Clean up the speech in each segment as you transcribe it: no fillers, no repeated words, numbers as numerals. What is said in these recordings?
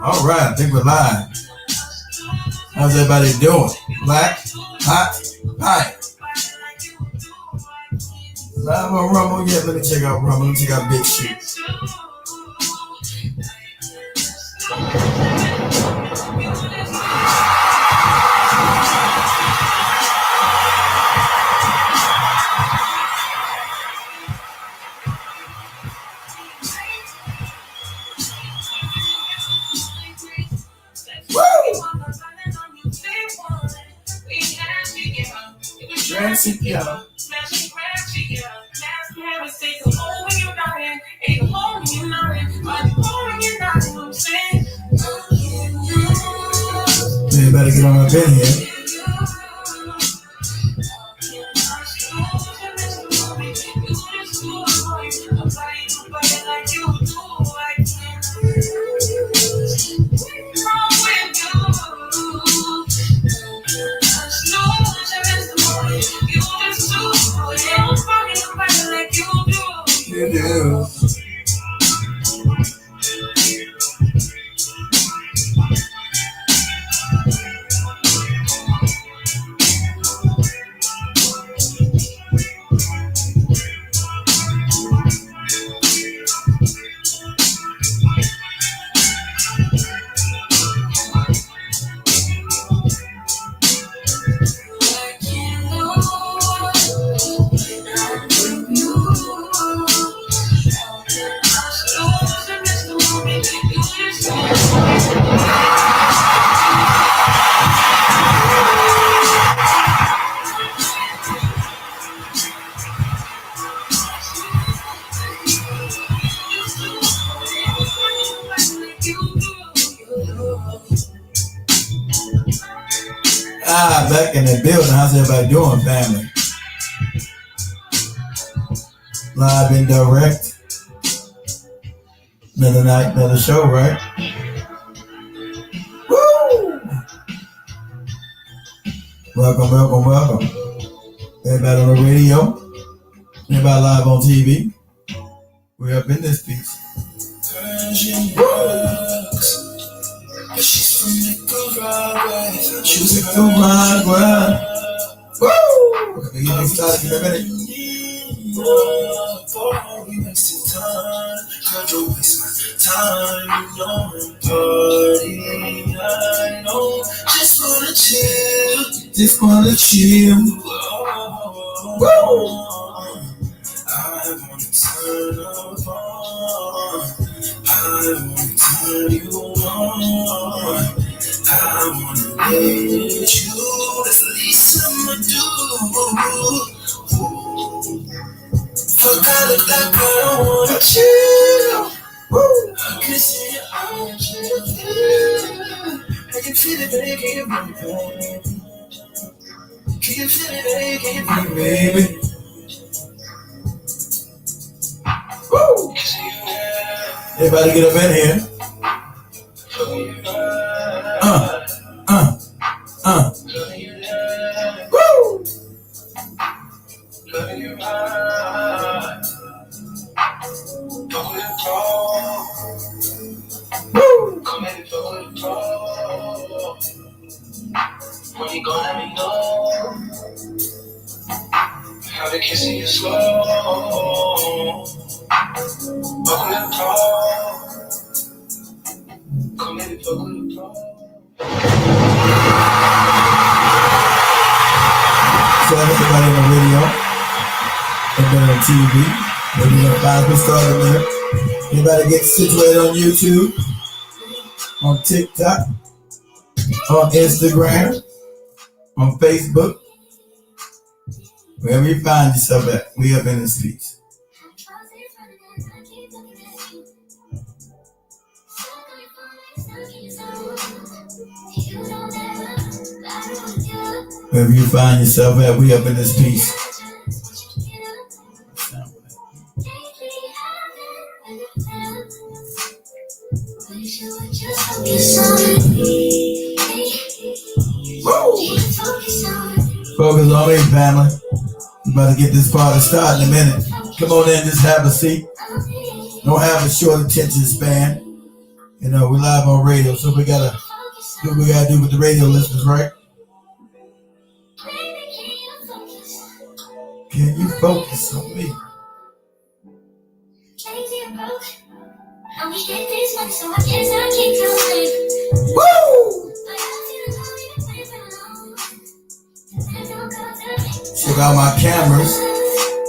All right, I think we're live. How's everybody doing? Black, hot, high. Live on Rumble? Yeah, let me check out Rumble. Let me check out Big Shoot. Everybody get on up in here. You do. Back in the building. How's everybody doing, family? Live and direct. Another night, another show, right? Woo! Welcome, welcome, welcome. Everybody on the radio. Everybody live on TV. We're up in this piece. She's from Nicaragua. She's Nicaragua. Woo! We're gonna get started in a minute. We wasted time. Girl, don't waste my time. You know I'm partying. I know. Just wanna chill. Just wanna chill. Woo! I wanna turn up on. I wanna turn you on. I wanna let you. That's the least I'ma do. Fuck, I look like I don't wanna chill. I can see your eyes. I can feel it, baby. Can you feel it, baby? Can you feel it, baby? Woo! Everybody get up in here. Woo! When you gon' let me know how to kiss you slow. Fuck with the pro. Come in and fuck with the pro. So everybody on the radio, everybody on TV, everybody on live, we started there. Everybody get situated on YouTube, on TikTok, on Instagram, on Facebook, wherever you find yourself at, we up in this piece. Wherever you find yourself at, we up in this piece. Focus on me, family. I'm about to get this party started in a minute. Come on in, just have a seat. Don't have a short attention span. we live on radio, so we gotta do what we gotta do with the radio listeners, right? Can you focus on me? Woo! Check out my cameras.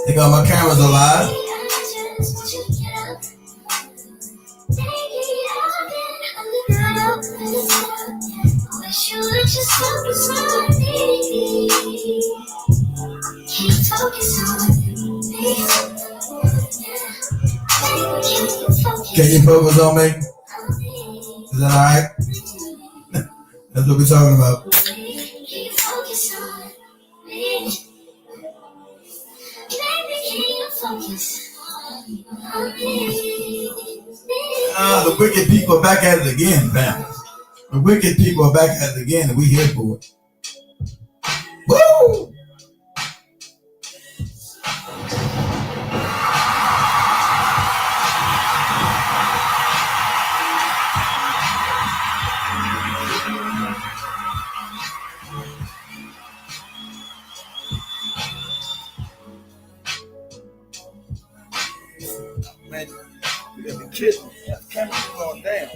They got my cameras alive. Can you focus on me? Is that alright? That's what we're talking about. The wicked people are back at it again, fam. The wicked people are back at it again, and we here for it. Woo! Man, you gotta be kidding me. The camera's going down.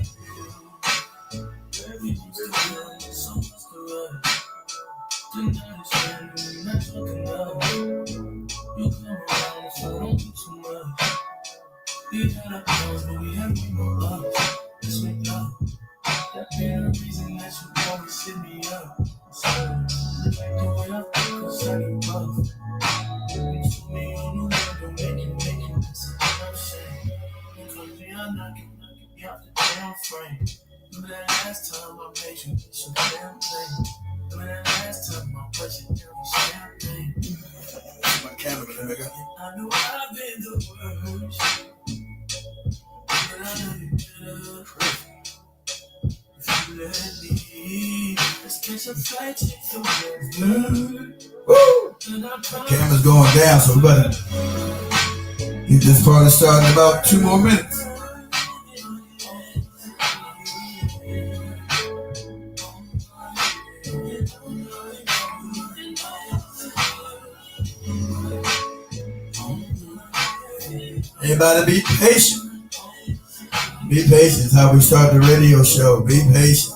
My camera, nigga. I know I've been the worst, but I know you better. If you let me, let's catch a flight to the Woo! The camera's going down, so we better get this party started in about 2 more minutes. Everybody be patient. Be patient is how we start the radio show. Be patient.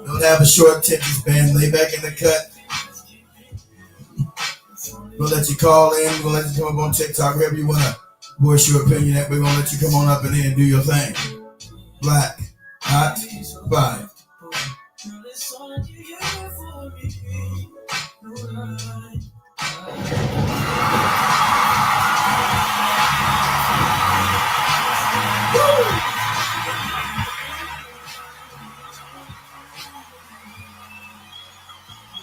Don't have a short attention span. Lay back in the cut. We'll let you call in. We'll let you come up on TikTok. Wherever you want to voice your opinion at. We're going to let you come on up in here and do your thing. Black. Hot. Five.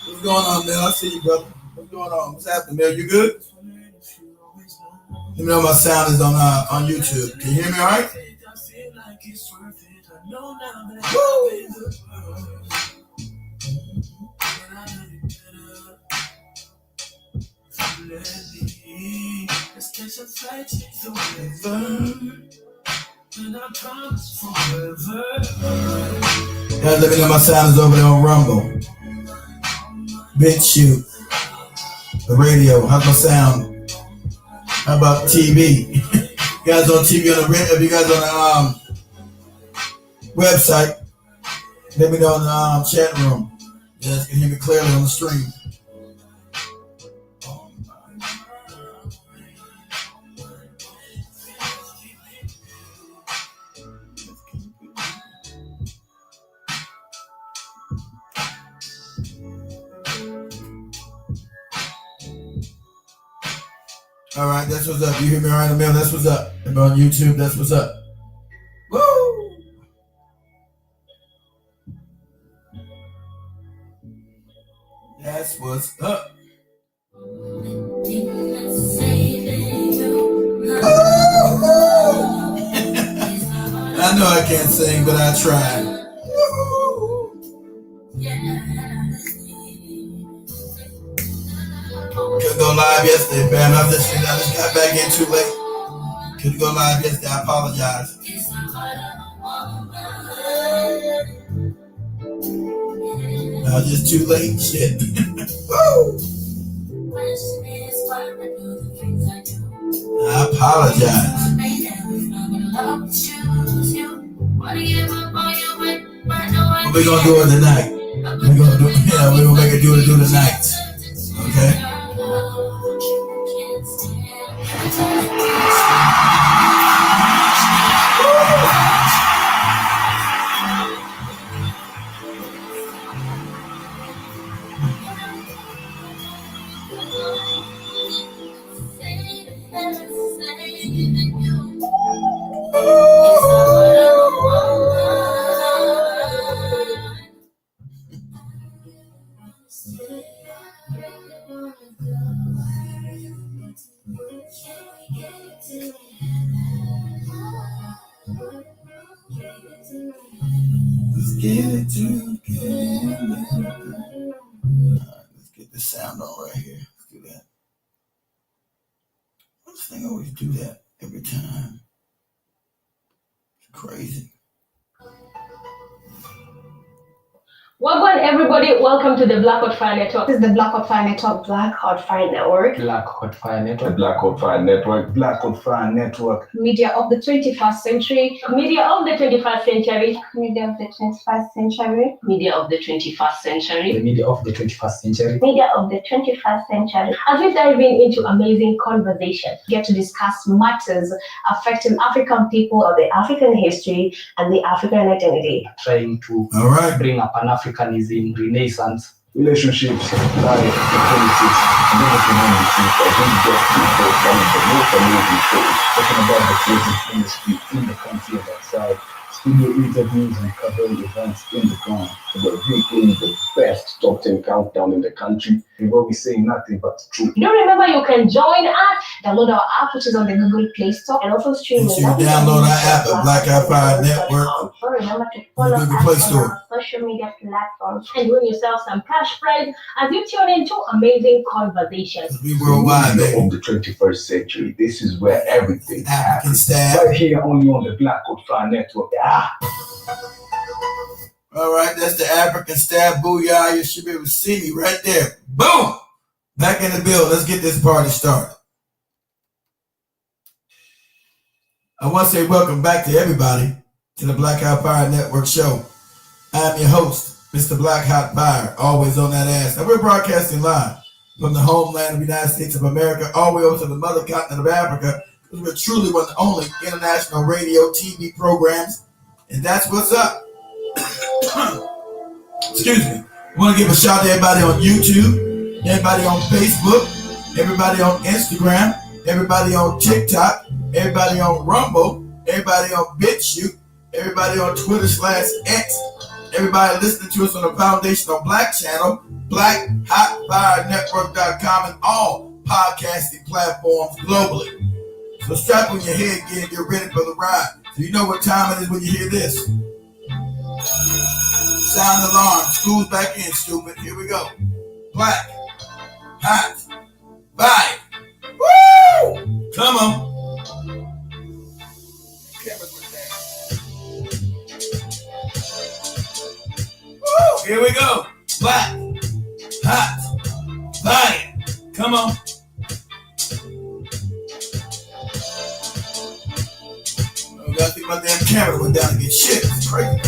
What's going on, man? I see you, brother. What's going on? What's happening, man? You good? Let me know my sound is on YouTube. Can you hear me all right? Woo! Guys, let me know my sound is over there on Rumble. BitChute, the radio. How's my sound? How about TV? You guys on TV on the radio? If you guys on the website, let me know in the chat room. You guys can hear me clearly on the stream. All right, that's what's up. You hear me all right, Emil? That's what's up. If on YouTube, that's what's up. Woo! That's what's up. I know I can't sing, but I tried. Couldn't go live yesterday, fam. I just got back in too late. Couldn't go live yesterday. I apologize. Just too late. Shit. Woo! I apologize. What we gonna do it tonight? We're gonna make it do tonight. Okay? Let's get it together. Let's get the sound on right here. Let's do that. This thing always do that every time. It's crazy. Welcome everybody, welcome to the Black Hot Fire Network. This is the Black Hot Fire Network. Black Hot Fire Network. Black Hot Fire Network. The Black Hot Fire Network. Black Hot Fire Network. Media of the 21st century. Media of the 21st century. Media of the 21st century. Media of the 21st century. The media of the 21st century. Media of the 21st century. As we dive into amazing conversation, Get to discuss matters affecting African people, Of the African history and the African identity. Trying to All right. bring up Pan-Africanism, Renaissance. Relationships, life, politics, and everything in between. I think just people from the most amazing shows talking about the creative industry in the country and outside. Studio interviews and covering events in the ground. We're making the best top 10 countdown in the country. We will be saying nothing but the truth. do remember you can join us. download our app, which is on the Google Play Store. And also streaming. Make sure you download our app at Black Hot Fire Network. So remember to follow Google us Play on Store. our social media platforms. And win yourself some cash prize as you tune into amazing conversations. Be worldwide, Media baby. of the 21st century. This is where everything African happens. style. Right here only on the Black Hot Fire Network. All right, that's the African style. Booyah. You should be able to see me right there. Boom! Back in the building. Let's get this party started. I want to say welcome back to everybody to the Black Hot Fire Network show. I'm your host, Mr. Black Hot Fire, always on that ass. And we're broadcasting live from the homeland of the United States of America all the way over to the mother continent of Africa, because we're truly one of the only international radio TV programs, and that's what's up. Excuse me. I want to give a shout out to everybody on YouTube, everybody on Facebook, everybody on Instagram, everybody on TikTok, everybody on Rumble, everybody on BitChute, everybody on Twitter/X, everybody listening to us on the Foundational Black channel, BlackHotFireNetwork.com, and all podcasting platforms globally. So strap on your head gear and get ready for the ride. So you know what time it is when you hear this. Sound alarm. School's back in, stupid. Here we go. Black Hot Fire. Woo! Come on. Cameras went down. Woo! Here we go. Black Hot Fire. Come on. Oh, gotta think my damn camera went down and get shit. It's crazy.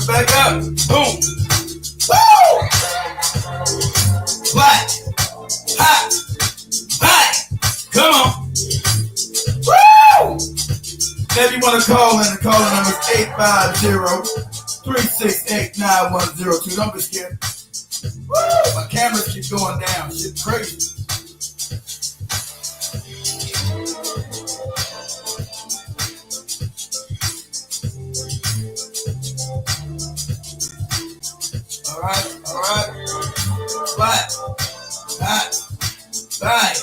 Back up. Boom. Woo! Black. Hot. Hot. Come on. Woo! If you want to call in, the calling number is 850-368-9102. Don't be scared. Woo! My cameras keep going down. Shit crazy. fire.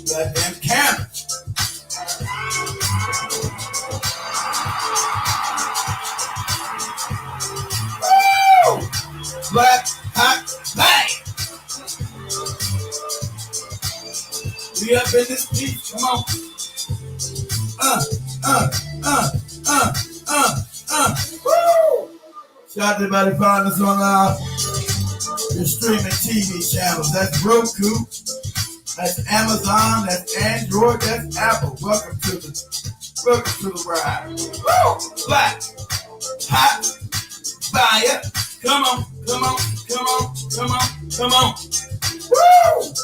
Goddamn camera. Woo! Black, hot, bang. We up in this beach. Come on. Woo! Shout out to everybody following us on your streaming TV channels. That's Roku, that's Amazon, that's Android, that's Apple. Welcome to the ride. Woo! Black, hot, fire. Come on, come on, come on, come on, come on. Woo!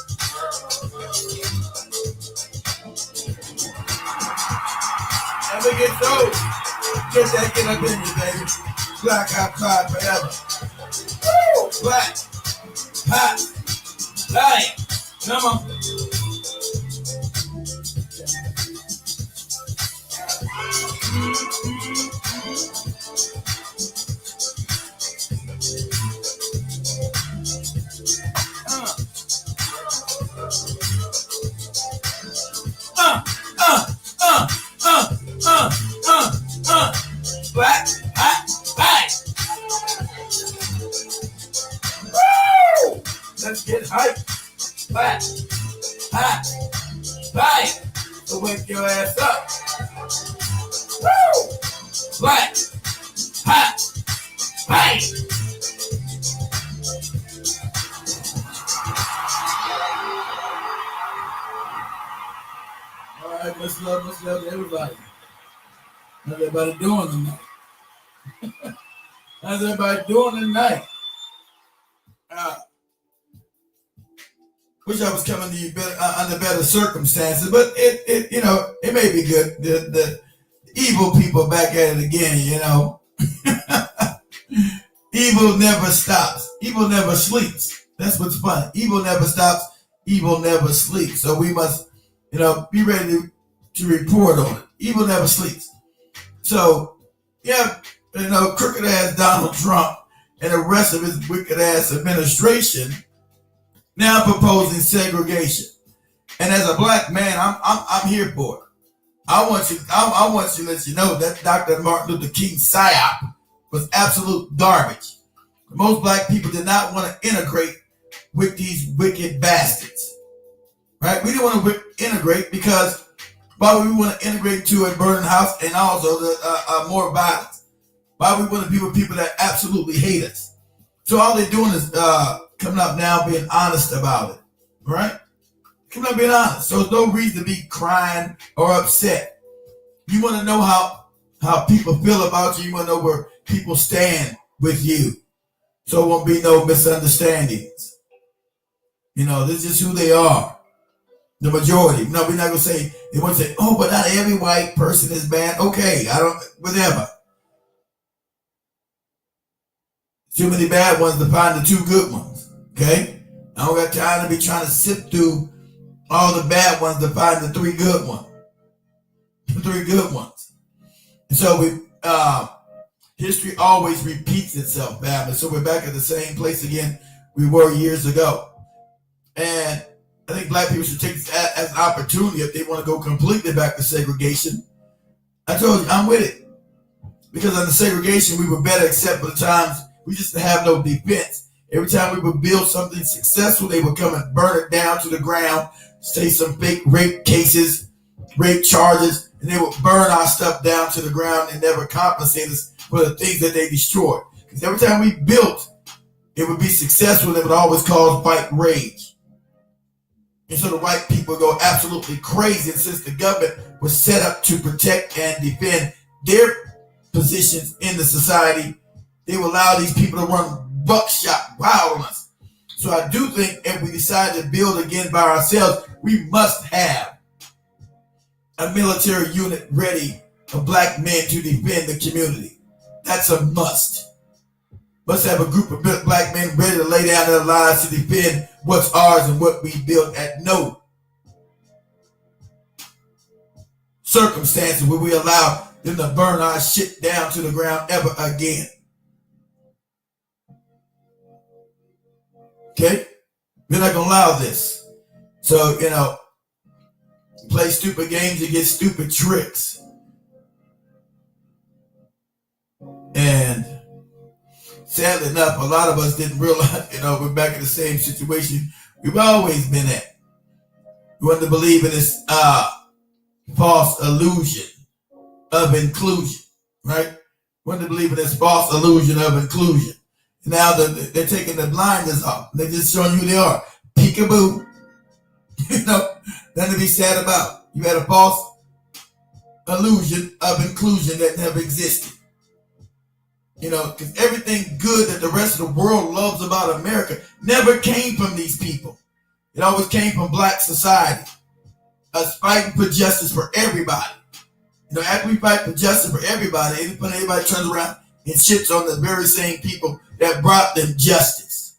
And we get those. Get up in you, baby. Black, hot, fire forever. Woo! Black, hot, fire. Come on. Black, hot, fire. Woo! Let's get hyped. Black, hot, fire. So wake your ass up. Woo! Black, hot, fire. All right, much love to everybody. How's everybody doing tonight? How's everybody doing tonight? Wish I was coming to you under better circumstances, but it may be good. The evil people back at it again, you know. Evil never stops. Evil never sleeps. That's what's funny. Evil never stops. Evil never sleeps. So we must, be ready to report on it. Evil never sleeps. So, yeah, crooked ass Donald Trump and the rest of his wicked ass administration now proposing segregation. And as a black man, I'm here for it. I want you to let you know that Dr. Martin Luther King psyop was absolute garbage. Most black people did not want to integrate with these wicked bastards. Right? We didn't want to integrate because why would we want to integrate to a burning house and also the more violence? Why would we want to be with people that absolutely hate us? So all they're doing is coming up now being honest about it, right? Coming up being honest. So there's no reason to be crying or upset. You want to know how people feel about you. You want to know where people stand with you. So it won't be no misunderstandings. This is who they are. The majority. No, we're not going to say, they want to say, oh, but not every white person is bad. Okay, whatever. Too many bad ones to find the two good ones. Okay? I don't got time to be trying to sift through all the bad ones to find the three good ones. The three good ones. And so history always repeats itself, family. So we're back at the same place again we were years ago. And I think black people should take this as an opportunity if they want to go completely back to segregation. I told you, I'm with it. Because under segregation, we were better except for the times we just didn't have no defense. Every time we would build something successful, they would come and burn it down to the ground, say some fake rape cases, rape charges, and they would burn our stuff down to the ground and never compensate us for the things that they destroyed. Because every time we built, it would be successful, it would always cause white rage. And so the white people go absolutely crazy. And since the government was set up to protect and defend their positions in the society, they will allow these people to run buckshot wild on us. So I do think if we decide to build again by ourselves, we must have a military unit ready for black men to defend the community. That's a must. Must have a group of black men ready to lay down their lives to defend what's ours and what we built at no circumstances will we allow them to burn our shit down to the ground ever again. Okay? We're not going to allow this. So, play stupid games and get stupid tricks. And sadly enough, a lot of us didn't realize, we're back in the same situation we've always been at. We want to believe in this false illusion of inclusion, right? We want to believe in this false illusion of inclusion. Now they're taking the blinders off. They're just showing you who they are. Peekaboo. Nothing to be sad about. You had a false illusion of inclusion that never existed. Because everything good that the rest of the world loves about America never came from these people. It always came from black society. Us fighting for justice for everybody. After we fight for justice for everybody, everybody turns around and shits on the very same people that brought them justice.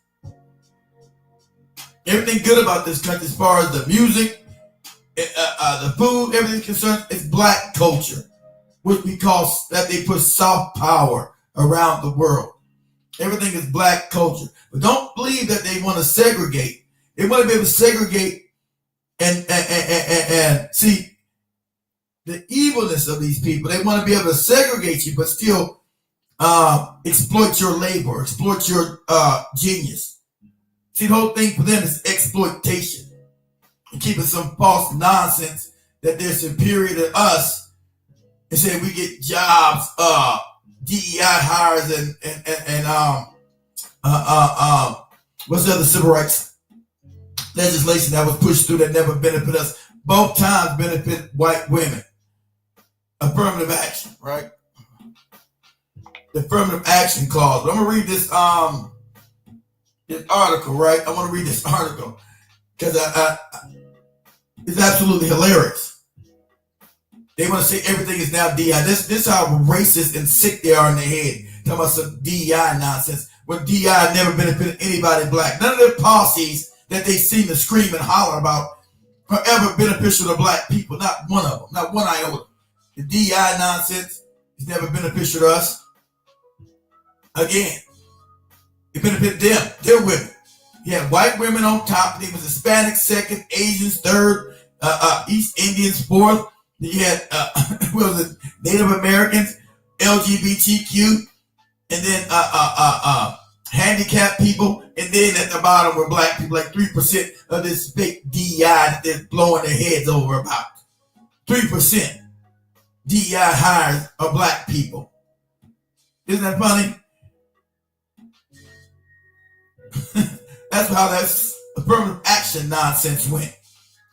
Everything good about this country as far as the music, the food, everything concerned, is black culture, which because that they put soft power around the world. Everything is black culture. But don't believe that they want to segregate. They want to be able to segregate and see the evilness of these people. They want to be able to segregate you, but still exploit your labor, exploit your genius. See, the whole thing for them is exploitation. And keeping some false nonsense that they're superior to us and saying we get jobs, DEI hires and what's the other civil rights legislation that was pushed through that never benefited us? Both times benefit white women. Affirmative action, right? The affirmative action clause. I'm gonna read this article, right? I want to read this article because it's absolutely hilarious. They want to say everything is now DI. This is how racist and sick they are in their head. Talking about some DI nonsense. When DI never benefited anybody black. None of their policies that they seem to scream and holler about are ever beneficial to black people. Not one of them. Not one iota. The DI nonsense is never beneficial to us. Again, it benefited them. Their women. You had white women on top. There was Hispanic second, Asians third, East Indians fourth. You had Native Americans, LGBTQ, and then handicapped people, and then at the bottom were black people, like 3% of this fake DEI that they're blowing their heads over about. 3% DEI hires are black people. Isn't that funny? That's how that affirmative action nonsense went.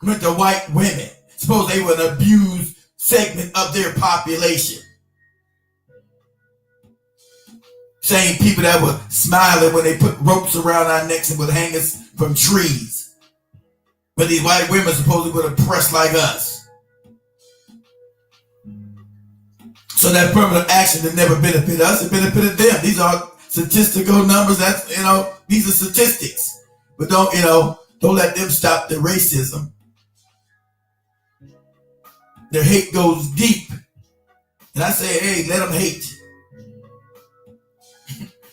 Went to white women. Suppose they were an abused segment of their population. Same people that were smiling when they put ropes around our necks and would hang us from trees. But these white women supposedly were oppressed like us. So that affirmative action that never benefited us, it benefited them. These are statistical numbers. That's, these are statistics. But don't let them stop the racism. Their hate goes deep. And I say, hey, let them hate.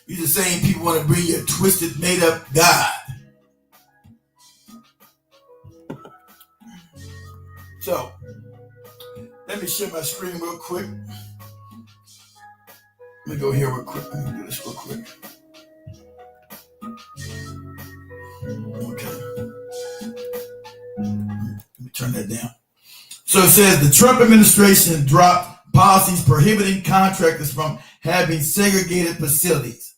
These are the same people want to bring you a twisted, made up God. So, let me share my screen real quick. Let me go here real quick. Let me do this real quick. Okay. Let me turn that down. So it says the Trump administration dropped policies prohibiting contractors from having segregated facilities.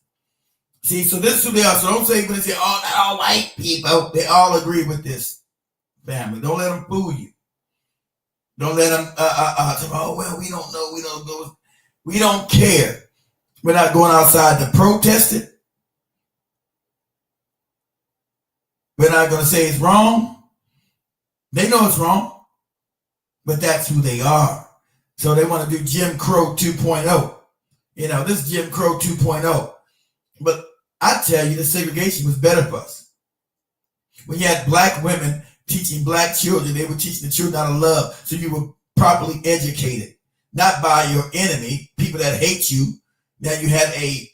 See, so this is who they are. So don't say when they say, oh, not all white people. They all agree with this family. Don't let them fool you. Don't let them say, oh, well, we don't know. We don't go. We don't care. We're not going outside to protest it. We're not going to say it's wrong. They know it's wrong. But that's who they are. So they want to do Jim Crow 2.0. This is Jim Crow 2.0. But I tell you, the segregation was better for us. When you had black women teaching black children, they were teaching the children how to love. So you were properly educated. Not by your enemy, people that hate you. Now you had a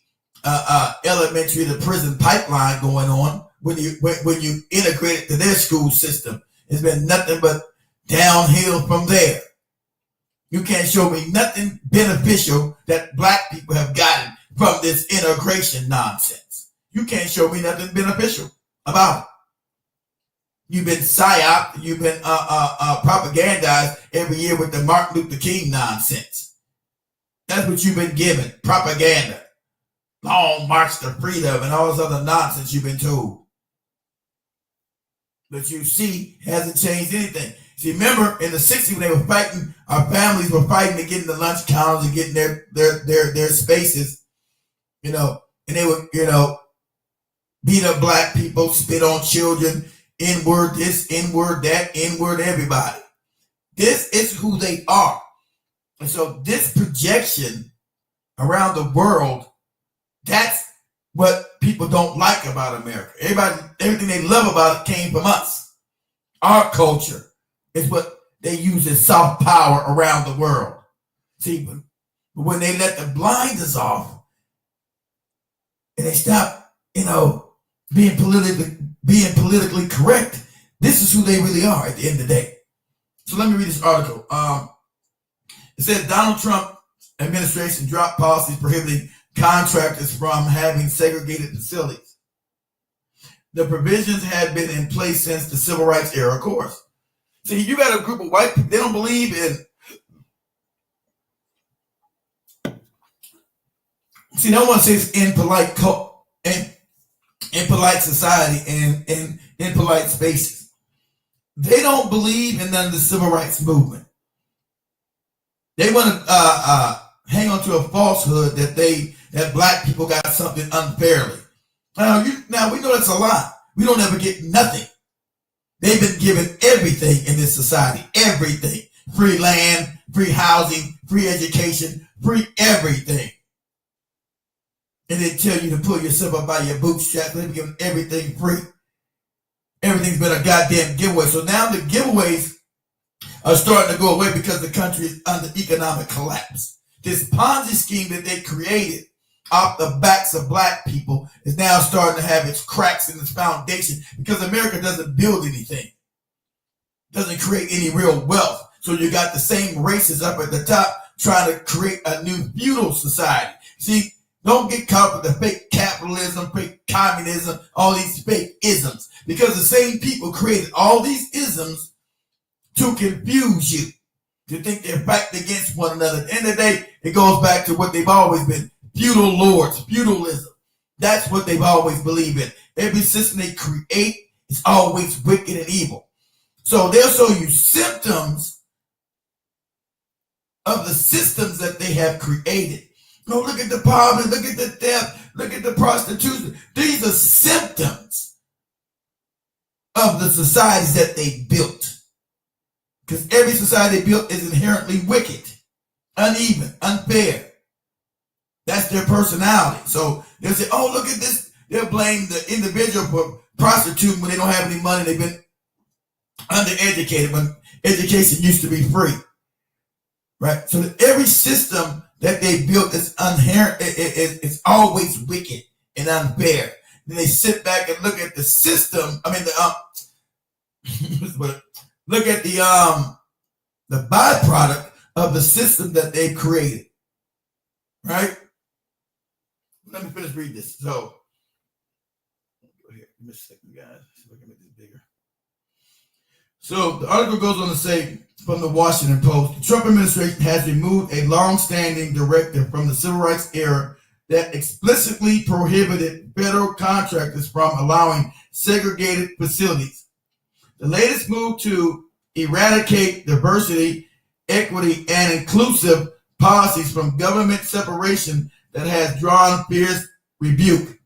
elementary to prison pipeline going on when you integrate it to their school system. It's been nothing but downhill from there. You can't show me nothing beneficial that black people have gotten from this integration nonsense. You can't show me nothing beneficial about it. You've been psyop, you've been propagandized every year with the Martin Luther King nonsense. That's what you've been given, propaganda. Long march to freedom and all this other nonsense you've been told. But you see, hasn't changed anything. See, remember in the 60s when they were fighting, our families were fighting to get in the lunch counters and getting their spaces, and they would, beat up black people, spit on children, N-word this, N-word that, N-word everybody. This is who they are. And so this projection around the world, that's what people don't like about America. Everything they love about it came from us. Our culture is what they use as soft power around the world. See, but when they let the blinders off and they stop, being politically correct, this is who they really are at the end of the day. So let me read this article. It says Donald Trump administration dropped policies prohibiting contractors from having segregated facilities. The provisions had been in place since the civil rights era, of course. See, you got a group of white people, they don't believe in. See, no one says in polite society and in polite spaces. They don't believe in none of the civil rights movement. They want to hang on to a falsehood that black people got something unfairly. Now we know that's a lie. We don't ever get nothing. They've been given everything in this society. Everything. Free land, free housing, free education, free everything. And they tell you to pull yourself up by your bootstraps. They've given everything free. Everything's been a goddamn giveaway. So now the giveaways are starting to go away because the country is under economic collapse. This Ponzi scheme that they created off the backs of black people is now starting to have its cracks in its foundation because America doesn't build anything, doesn't create any real wealth. So you got the same races up at the top trying to create a new feudal society. See, don't get caught up with the fake capitalism, fake communism, all these fake isms, because the same people created all these isms to confuse you, to think they're backed against one another. At the end of the day, it goes back to what they've always been. Feudal lords, feudalism. That's what they've always believed in. Every system they create is always wicked and evil. So they'll show you symptoms of the systems that they have created. No, look at the poverty, look at the theft, look at the prostitution. These are symptoms of the societies that they built. Because every society they built is inherently wicked, uneven, unfair. That's their personality. So they'll say, oh, look at this. They'll blame the individual for prostituting when they don't have any money. They've been undereducated when education used to be free. Right? So every system that they built is inherent, it's always wicked and unfair. Then they sit back and look at the system. Look at the byproduct of the system that they created. Right? Let me finish reading this. So, go ahead. Give me a second, guys. See if I can make this bigger. So, the article goes on to say, from the Washington Post, the Trump administration has removed a long-standing directive from the civil rights era that explicitly prohibited federal contractors from allowing segregated facilities. The latest move to eradicate diversity, equity, and inclusive policies from government separation that has drawn fierce rebuke.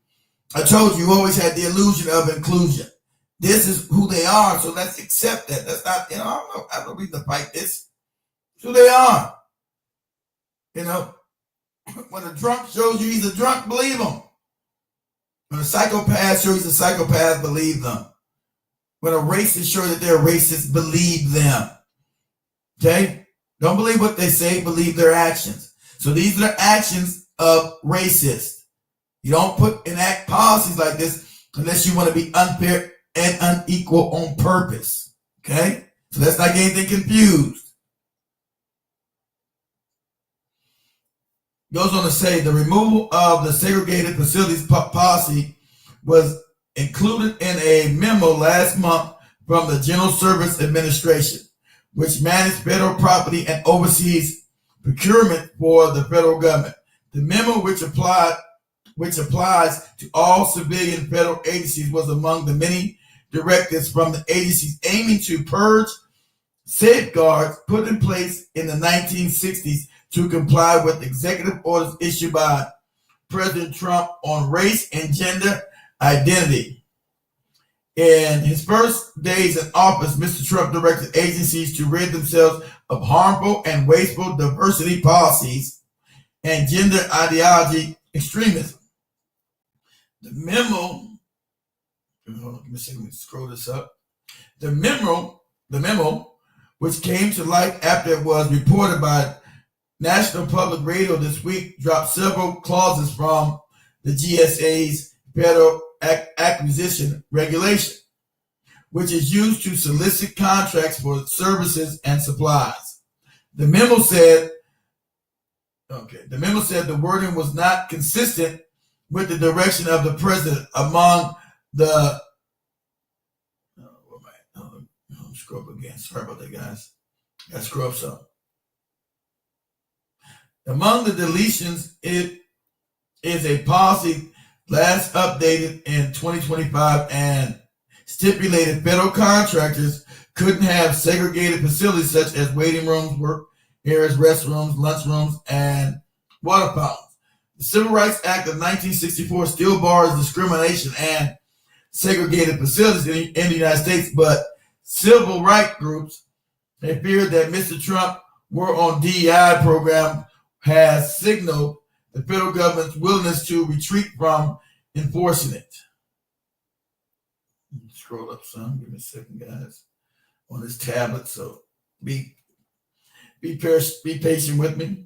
I told you always had the illusion of inclusion. This is who they are, so let's accept that. That's not, I have no reason to fight this. It's who they are. When a drunk shows you he's a drunk, believe him. When a psychopath shows he's a psychopath, believe them. When a racist shows that they're racist, believe them. Okay? Don't believe what they say, believe their actions. So these are the actions of racists. You don't enact policies like this unless you want to be unfair and unequal on purpose. Okay? So let's not get anything confused. Goes on to say the removal of the segregated facilities policy was included in a memo last month from the General Service Administration, which manages federal property and oversees procurement for the federal government. The memo, which applies to all civilian federal agencies, was among the many directives from the agencies aiming to purge safeguards put in place in the 1960s to comply with executive orders issued by President Trump on race and gender identity. In his first days in office, Mr. Trump directed agencies to rid themselves of harmful and wasteful diversity policies and gender ideology extremism. The memo, let me scroll this up. The memo, which came to light after it was reported by National Public Radio this week, dropped several clauses from the GSA's Federal Acquisition Regulation, which is used to solicit contracts for services and supplies. The memo said the wording was not consistent with the direction of the president. Among the scroll up again. Sorry about that, guys. Got to scroll up some. Among the deletions, it is a policy last updated in 2025 and stipulated federal contractors couldn't have segregated facilities such as waiting rooms, work areas, restrooms, lunchrooms, and water fountains. The Civil Rights Act of 1964 still bars discrimination and segregated facilities in the United States, but civil rights groups have feared that Mr. Trump war on DEI program has signaled the federal government's willingness to retreat from enforcing it. Scroll up some. Give me a second, guys. On this tablet, so be patient with me.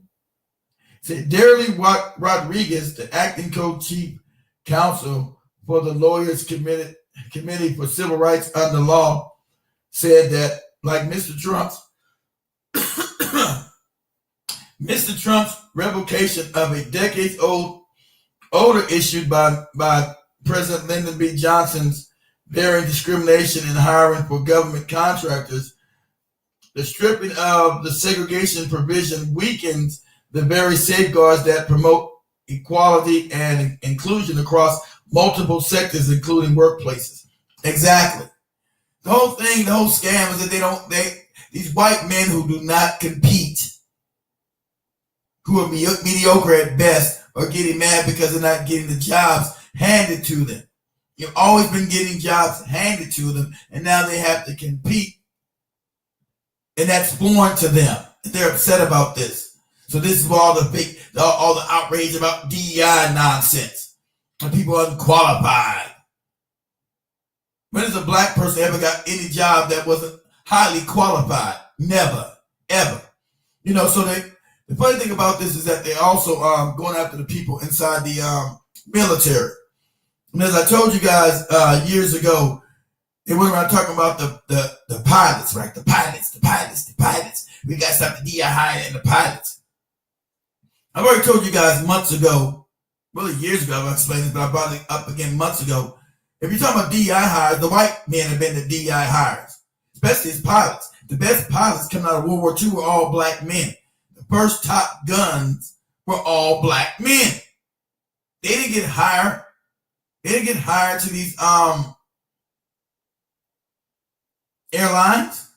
Say, Darely Rodriguez, the acting co-chief counsel for the Lawyers Committee for Civil Rights under Law, said that, like Mr. Trump's revocation of a decades-old order issued by President Lyndon B. Johnson's varying discrimination in hiring for government contractors, the stripping of the segregation provision weakens the very safeguards that promote equality and inclusion across multiple sectors, including workplaces. Exactly. The whole scam is that these white men who do not compete, who are mediocre at best, are getting mad because they're not getting the jobs handed to them. You've always been getting jobs handed to them, and now they have to compete, and that's foreign to them. They're upset about this. So this is all the outrage about DEI nonsense, and people are unqualified. When has a black person ever got any job that wasn't highly qualified? Never, ever. So the funny thing about this is that they also going after the people inside the military. And as I told you guys years ago, they went around talking about the pilots, right? The pilots. We got to stop the DI hiring and the pilots. I've already told you guys months ago, really years ago, I've explained this, but I brought it up again months ago. If you're talking about DI hires, the white men have been the DI hires, especially as pilots. The best pilots coming out of World War II were all black men. The first Top Guns were all black men. They didn't get hired. They didn't get hired to these airlines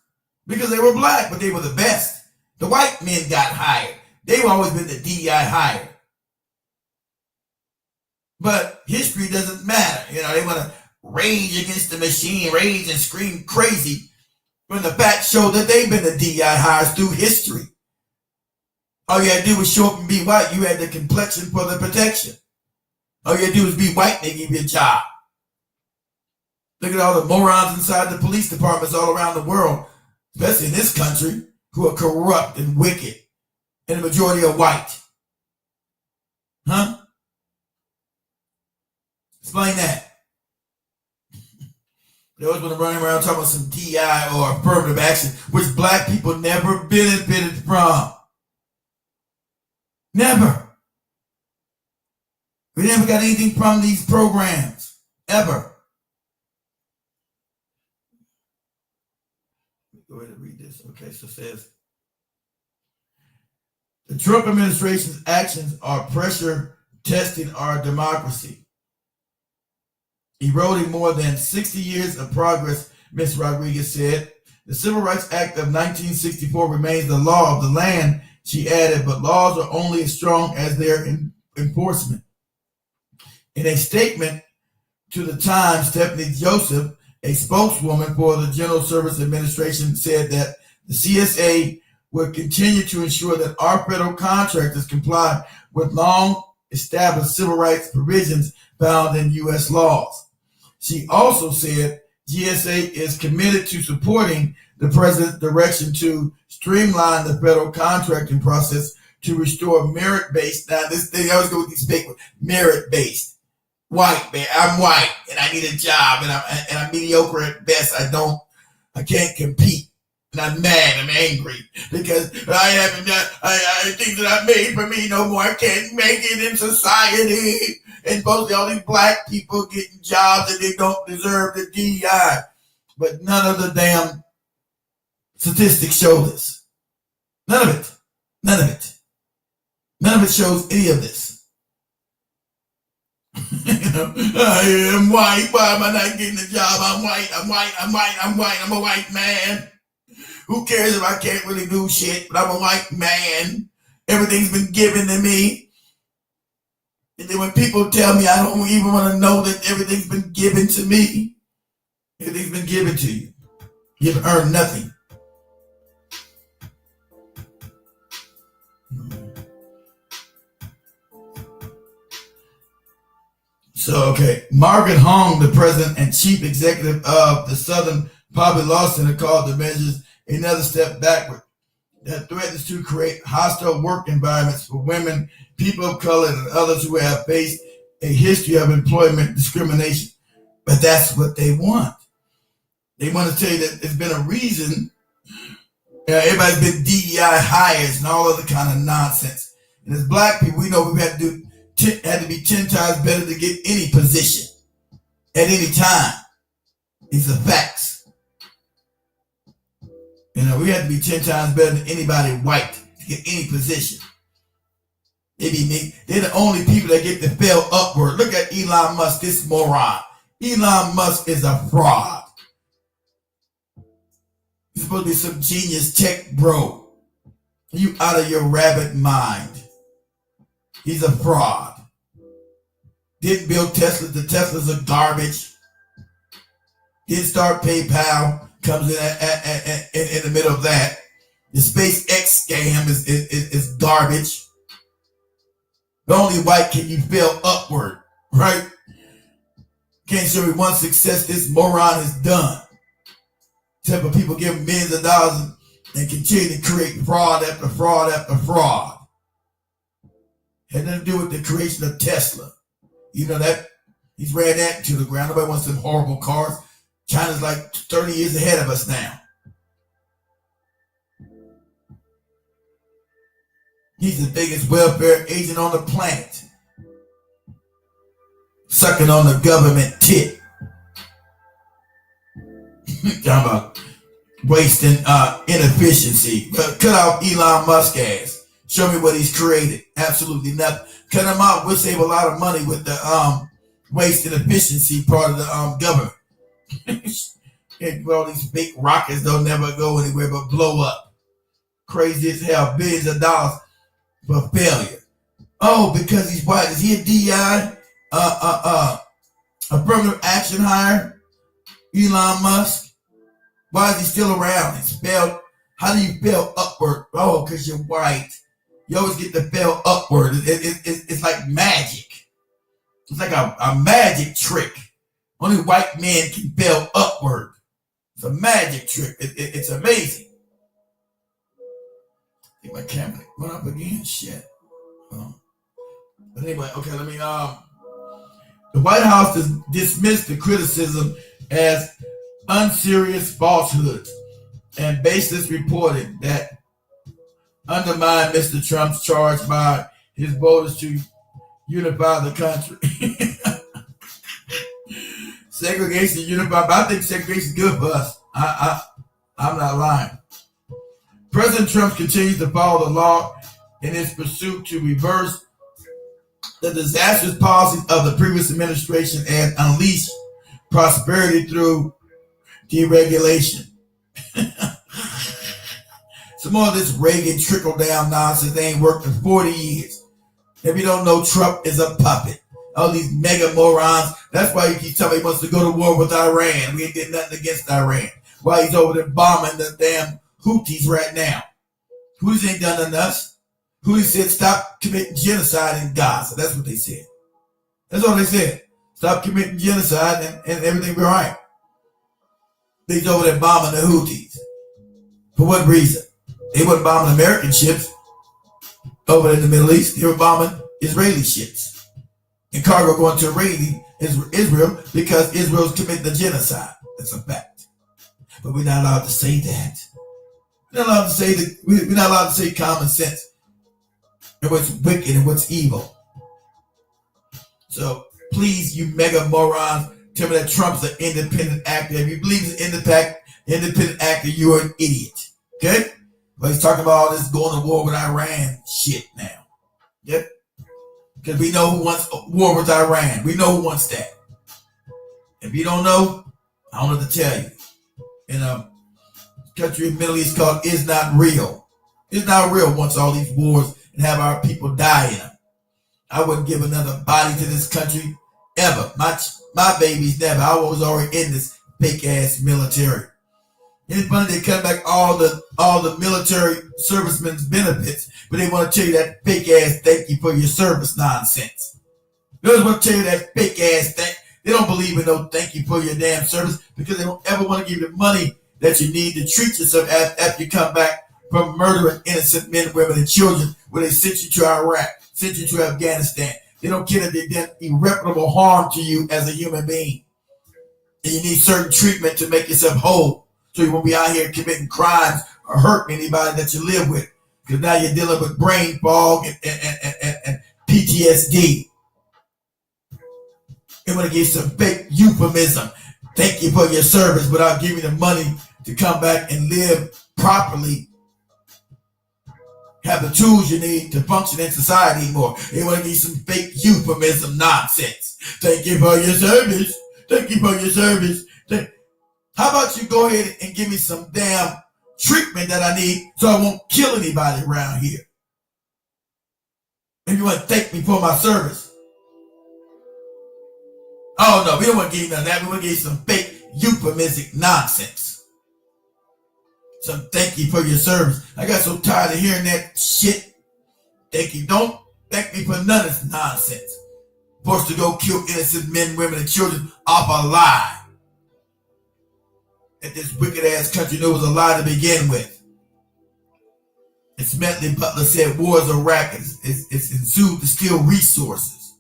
because they were black, but they were the best. The white men got hired. They've always been the DEI hire. But history doesn't matter. They want to rage against the machine, rage and scream crazy when the facts show that they've been the DEI hires through history. All you had to do was show up and be white. You had the complexion for the protection. All you had to do was be white and they give you a job. Look at all the morons inside the police departments all around the world, especially in this country, who are corrupt and wicked, and the majority are white. Huh? Explain that. They always want to run around talking about some DI or affirmative action, which black people never benefited from. Never. We never got anything from these programs, ever. Go ahead and read this. Okay, so it says, the Trump administration's actions are pressure testing our democracy, eroding more than 60 years of progress, Ms. Rodriguez said. The Civil Rights Act of 1964 remains the law of the land, she added, but laws are only as strong as their enforcement. In a statement to the Times, Stephanie Joseph, a spokeswoman for the General Service Administration, said that the CSA will continue to ensure that our federal contractors comply with long-established civil rights provisions found in U.S. laws. She also said GSA is committed to supporting the president's direction to streamline the federal contracting process to restore merit-based. Now, this thing I always go with these big merit-based. White, man, I'm white and I need a job and I'm mediocre at best. I can't compete. And I'm mad, I'm angry because I haven't done things that I made for me no more. I can't make it in society. And mostly all these black people getting jobs that they don't deserve the DEI. But none of the damn statistics show this. None of it. None of it. None of it shows any of this. I am white. Why am I not getting a job? I'm white. I'm a white man. Who cares if I can't really do shit? But I'm a white man. Everything's been given to me. And then when people tell me, I don't even want to know that everything's been given to me. Everything's been given to you. You've earned nothing. So, okay. Margaret Hong, the president and chief executive of the Southern Poverty Law Center, called the measures another step backward that threatens to create hostile work environments for women, people of color, and others who have faced a history of employment discrimination. But that's what they want. They want to tell you that there's been a reason. Everybody's been DEI hires and all other kind of nonsense. And as black people, we know we had to be 10 times better to get any position at any time. These are facts. We had to be 10 times better than anybody white to get any position. They're the only people that get to fail upward. Look at Elon Musk, this moron. Elon Musk is a fraud. He's supposed to be some genius tech bro. You out of your rabbit mind. He's a fraud. Didn't build Tesla. The Teslas are garbage. Didn't start PayPal. Comes in the middle of that. The SpaceX scam is garbage. The only white can you fail upward, right? Can't show me one success this moron has done. Except for people give him millions of dollars and continue to create fraud after fraud after fraud. Had nothing to do with the creation of Tesla. You know that he's ran that to the ground. Nobody wants them horrible cars. China's like 30 years ahead of us now. He's the biggest welfare agent on the planet. Sucking on the government tit. Talking about wasting inefficiency. Cut off Elon Musk ass. Show me what he's created. Absolutely nothing. Cut him out. We'll save a lot of money with the waste and efficiency part of the government. All these big rockets don't never go anywhere but blow up. Crazy as hell. Billions of dollars for failure. Oh, because he's white. Is he a DEI? Affirmative action hire? Elon Musk? Why is he still around? It's spelled. How do you fail upward? Oh, because you're white. You always get to fail upward. It's like magic. It's like a magic trick. Only white men can fail upward. It's a magic trick. It's amazing. I think my camera went up again. Shit. But anyway, okay, let me the White House has dismissed the criticism as unserious falsehoods and baseless reporting that undermine Mr. Trump's charge by his voters to unify the country. Segregation, unify, but I think segregation is good for us. I'm not lying. President Trump continues to follow the law in his pursuit to reverse the disastrous policies of the previous administration and unleash prosperity through deregulation. Some more of this Reagan trickle-down nonsense, they ain't worked in 40 years. If you don't know, Trump is a puppet. All these mega morons. That's why he keeps telling me he wants to go to war with Iran. We ain't did nothing against Iran. Why he's over there bombing the damn Houthis right now. Houthis ain't done nothing to us. Houthis said stop committing genocide in Gaza. That's what they said. That's all they said. Stop committing genocide and everything will be all right. They's over there bombing the Houthis. For what reason? They weren't bombing American ships over in the Middle East. They were bombing Israeli ships. And cargo going to Israel because Israel's committing the genocide. That's a fact. But we're not allowed to say that. We're not allowed to say that. We're not allowed to say common sense and what's wicked and what's evil. So please, you mega morons, tell me that Trump's an independent actor. If you believe he's an independent actor, you're an idiot. Okay? But he's talking about all this going to war with Iran shit now. Yep. Because we know who wants war with Iran. We know who wants that. If you don't know, I don't know what to tell you. In a country in the Middle East called Is Not Real. It's not real once all these wars and have our people die in them. I wouldn't give another body to this country ever. My babies never. I was already in this fake ass military. It's funny they cut back all the military servicemen's benefits, but they want to tell you that fake ass thank you for your service nonsense. They just want to tell you that fake ass thing. They don't believe in no thank you for your damn service because they don't ever want to give you the money that you need to treat yourself after you come back from murdering innocent men, women, and children when they sent you to Iraq, sent you to Afghanistan. They don't care that they did irreparable harm to you as a human being. And you need certain treatment to make yourself whole. So you won't be out here committing crimes or hurting anybody that you live with. Because now you're dealing with brain fog and PTSD. They want to give some fake euphemism. Thank you for your service without giving you the money to come back and live properly. Have the tools you need to function in society more. They want to give you some fake euphemism nonsense. Thank you for your service. Thank you for your service. How about you go ahead and give me some damn treatment that I need so I won't kill anybody around here? If you want to thank me for my service. Oh no, we don't want to give you none of that. We want to give you some fake euphemistic nonsense. Some thank you for your service. I got so tired of hearing that shit. Thank you. Don't thank me for none of this nonsense. Forced to go kill innocent men, women, and children off a lie. That this wicked ass country knew was a lie to begin with. And Smedley Butler said wars are rackets. It's ensued to steal resources.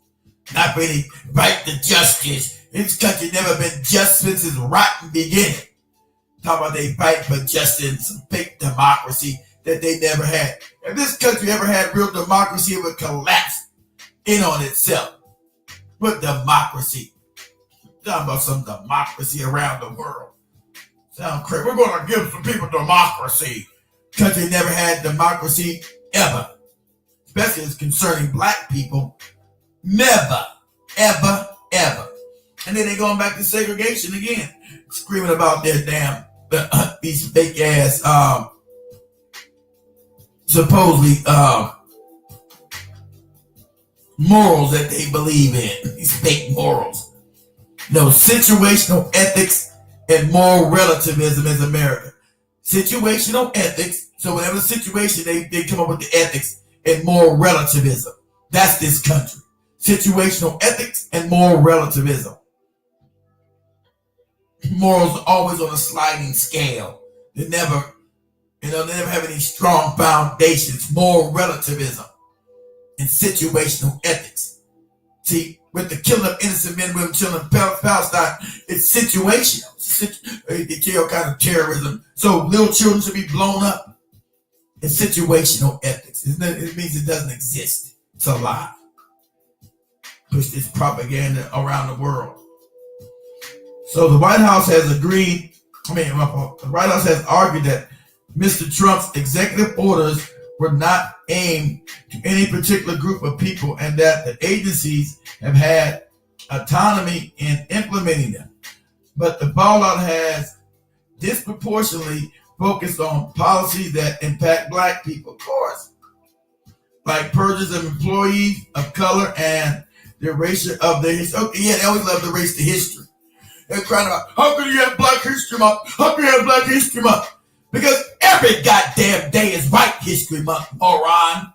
Not for any right to justice. This country never been just since its rotten beginning. Talk about they fight for justice and some fake democracy that they never had. If this country ever had real democracy, it would collapse in on itself. What democracy? Talking about some democracy around the world. Sound crazy. We're going to give some people democracy. Country never had democracy ever. Especially as concerning black people. Never, ever, ever. And then they're going back to segregation again. Screaming about their damn, these fake ass, supposedly, morals that they believe in. These fake morals. No, situational ethics and moral relativism is America. Situational ethics. So whatever the situation, they come up with the ethics and moral relativism. That's this country. Situational ethics and moral relativism. Morals are always on a sliding scale. They never have any strong foundations. Moral relativism and situational ethics. See, with the killing of innocent men, women, children in Palestine. It's situational. They kill kind of terrorism. So little children should be blown up. It's situational ethics. It means it doesn't exist. It's a lie. Push this propaganda around the world. So the White House has agreed. The White House has argued that Mr. Trump's executive orders were not aimed to any particular group of people and that the agencies have had autonomy in implementing them. But the fallout has disproportionately focused on policies that impact Black people, of course, like purges of employees of color and the erasure of their history. Okay, yeah, they always love to erase the history. They're crying about, how can you have Black History Month? How can you have Black History Month? Because every goddamn day is White History Month, moron.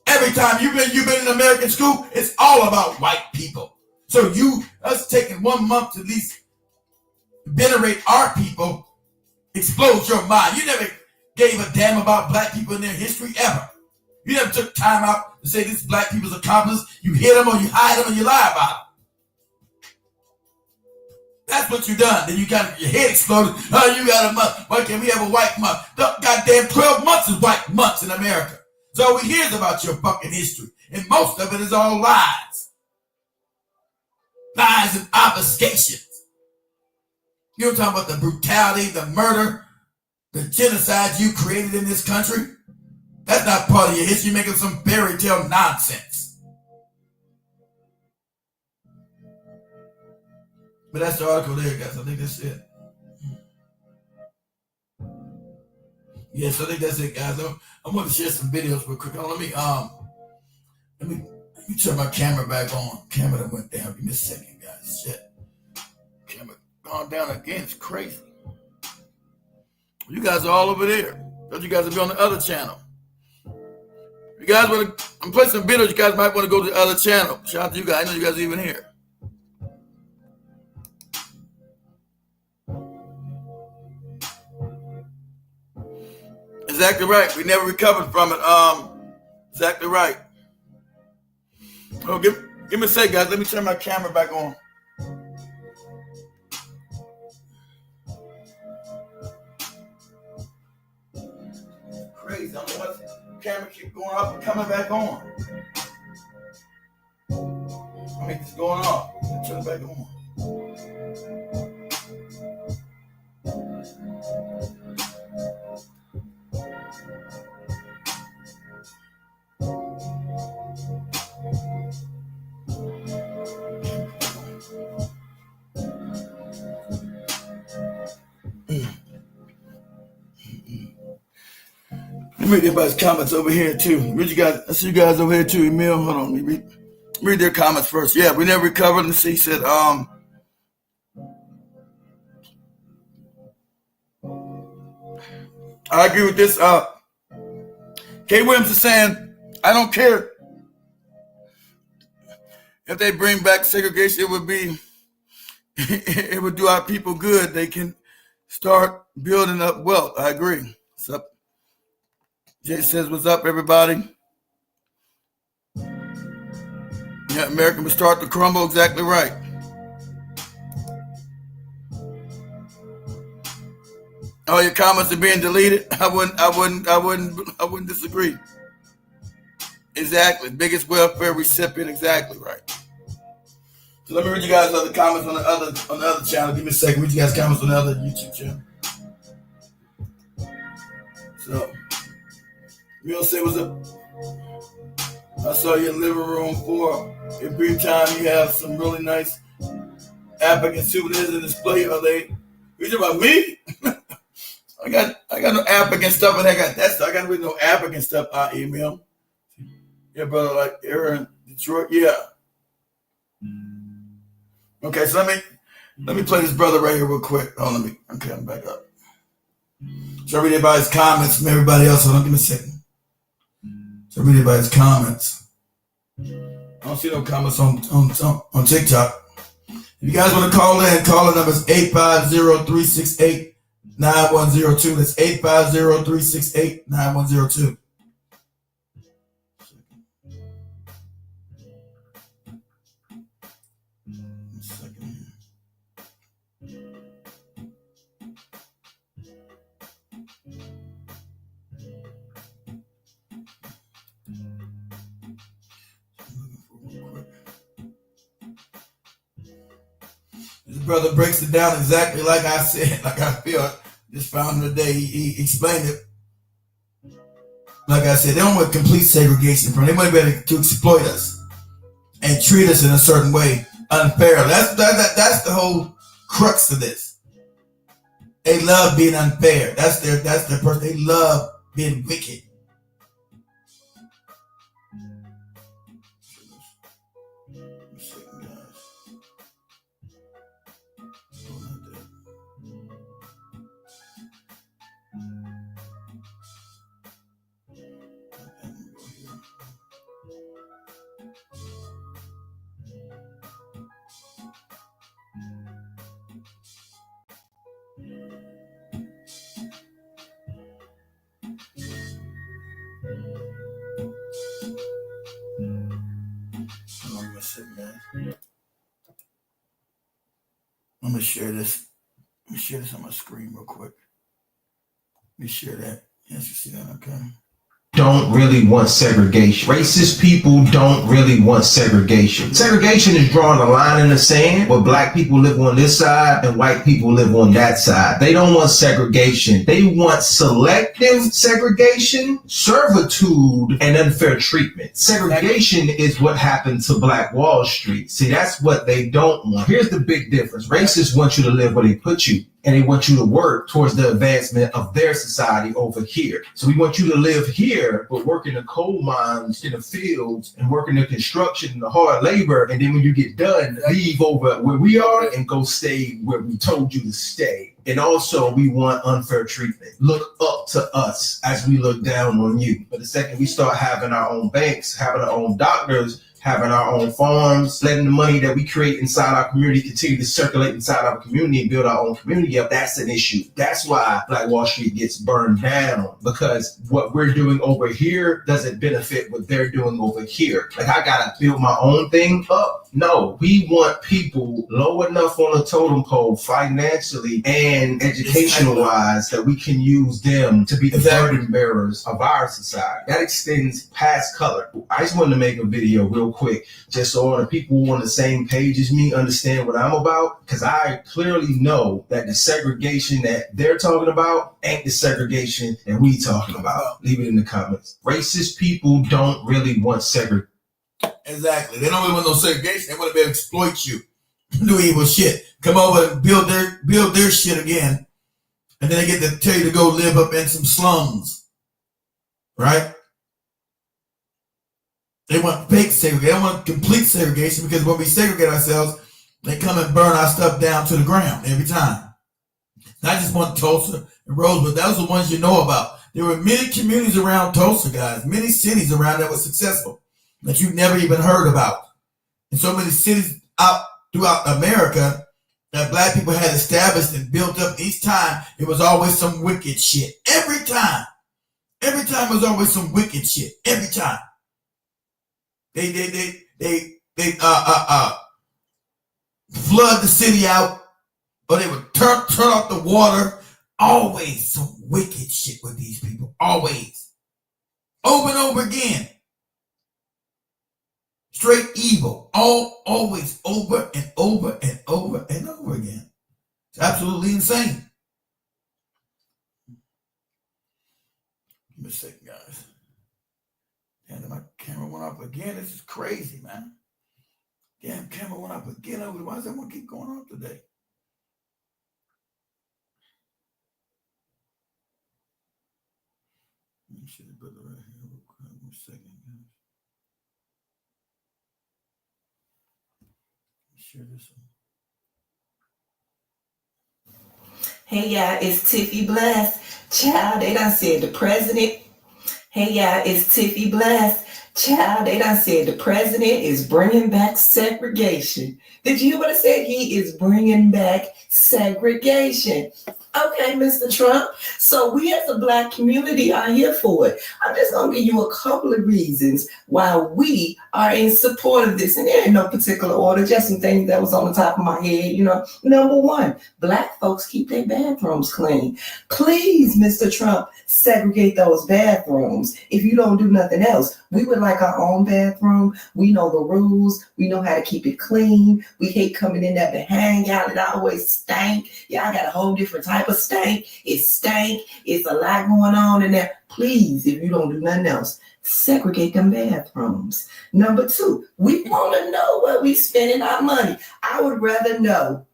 Every time you've been in American school, it's all about white people. So us taking 1 month to at least venerate our people explodes your mind. You never gave a damn about Black people in their history ever. You never took time out to say this is Black people's accomplishments. You hid them or you hide them or you lie about them. That's what you done. Then you got your head exploded. Oh, you got a month. Why can't we have a white month? Goddamn 12 months is white months in America. So all we hear is about your fucking history. And most of it is all lies. Lies and obfuscations. You don't talk about the brutality, the murder, the genocide you created in this country. That's not part of your history. You're making some fairy tale nonsense. But that's the article there, guys. I think that's it. Yes, I think that's it, guys. I want to share some videos real quick. Let me turn my camera back on. Camera that went down. Give me a second, guys. Shit. Camera gone down again. It's crazy. You guys are all over there. Thought you guys would be on the other channel. You guys want to? I'm playing some videos. You guys might want to go to the other channel. Shout out to you guys. I know you guys are even here. Exactly right. We never recovered from it. Exactly right. Oh, give me a sec, guys. Let me turn my camera back on. Crazy. I don't know what the camera keep going up and coming back on. I mean, it's going off. Turn it back on. Let me read everybody's comments over here too. Read you guys. I see you guys over here too. Emil, hold on. Let me read their comments first. Yeah, we never recovered. And see, said I agree with this. K. Williams is saying, I don't care if they bring back segregation. It would do our people good. They can start building up wealth. I agree. What's up? Jay says, what's up, everybody? Yeah, America will start to crumble. Exactly right. Oh, your comments are being deleted. I wouldn't disagree. Exactly. Biggest welfare recipient. Exactly right. So let me read you guys other comments on the other channel. Give me a second. Read you guys comments on the other YouTube channel. So, Real say what's up. I saw your living room for a brief time. You have some really nice African souvenirs in display. Are they? You talking about me? I got no African stuff, and I got that stuff. I got no African stuff. I email. Yeah, brother, like Aaron, Detroit. Yeah. Okay, so let me play this brother right here real quick. Oh, okay, I'm back up. So read everybody's comments from everybody else. Hold on, give me a second. So read everybody's comments. I don't see no comments on TikTok. If you guys want to call in, call the number is 850-368-9102. That's 850-368-9102. This brother breaks it down exactly like I said, like I feel. Just found him today. He explained it. Like I said, they don't want complete segregation from. They want to exploit us and treat us in a certain way unfairly. That's the whole crux of this. They love being unfair. That's their person. They love being wicked. I'm gonna share this. Let me share this on my screen real quick. Let me share that. Yes, you see that? Okay. Don't really want segregation. Racist people don't really want segregation. Segregation is drawing a line in the sand where black people live on this side and white people live on that side. They don't want segregation. They want selective segregation, servitude, and unfair treatment. Segregation is what happened to Black Wall Street. See, that's what they don't want. Here's the big difference. Racists want you to live where they put you, and they want you to work towards the advancement of their society over here. So we want you to live here, but work in the coal mines, in the fields, and work in the construction, the hard labor. And then when you get done, leave over where we are and go stay where we told you to stay. And also, we want unfair treatment. Look up to us as we look down on you. But the second we start having our own banks, having our own doctors, having our own farms, letting the money that we create inside our community continue to circulate inside our community and build our own community up, that's an issue. That's why Black Wall Street gets burned down, because what we're doing over here doesn't benefit what they're doing over here. Like, I gotta build my own thing up. No, we want people low enough on the totem pole financially and educational wise that we can use them to be the burden bearers of our society. That extends past color. I just wanted to make a video real quick, just so all the people on the same page as me understand what I'm about, because I clearly know that the segregation that they're talking about ain't the segregation that we talking about. Leave it in the comments. Racist people don't really want segregation. Exactly. They don't really want no segregation. They want to be able to exploit you, do evil shit, come over and build their shit again, and then they get to tell you to go live up in some slums, right? They want fake segregation. They don't want complete segregation, because when we segregate ourselves, they come and burn our stuff down to the ground every time. Not just one Tulsa and Roseville. Those are the ones you know about. There were many communities around Tulsa, guys, many cities around that were successful that you've never even heard about. And so many cities out throughout America that black people had established and built up. Each time it was always some wicked shit. Every time it was always some wicked shit. Every time. They flood the city out, or they would turn off the water. Always some wicked shit with these people. Always. Over and over again. Straight evil. Always over and over and over and over again. It's absolutely insane. Give me a second, guys. Damn, my camera went off again. This is crazy, man. Damn, camera went off again. Why does that one keep going off today? Let me see the brother right here. One second, guys. Share this one. Hey, y'all, it's Tiffy Bless. Child, they done said the president. Hey, y'all, it's Tiffy Bless. Child, they done said the president is bringing back segregation. Did you hear what I said? He is bringing back segregation. Okay, Mr. Trump. So we as a black community are here for it. I'm just going to give you a couple of reasons why we are in support of this. And there ain't no particular order, just some things that was on the top of my head. You know, number one, black folks keep their bathrooms clean. Please, Mr. Trump, segregate those bathrooms. If you don't do nothing else, we would like our own bathroom. We know the rules. We know how to keep it clean. We hate coming in there to hang out. It always stank. Yeah, I got a whole different type of stank. It stank. It's a lot going on in there. Please, if you don't do nothing else, segregate them bathrooms. Number 2, we want to know where we spending our money. I would rather know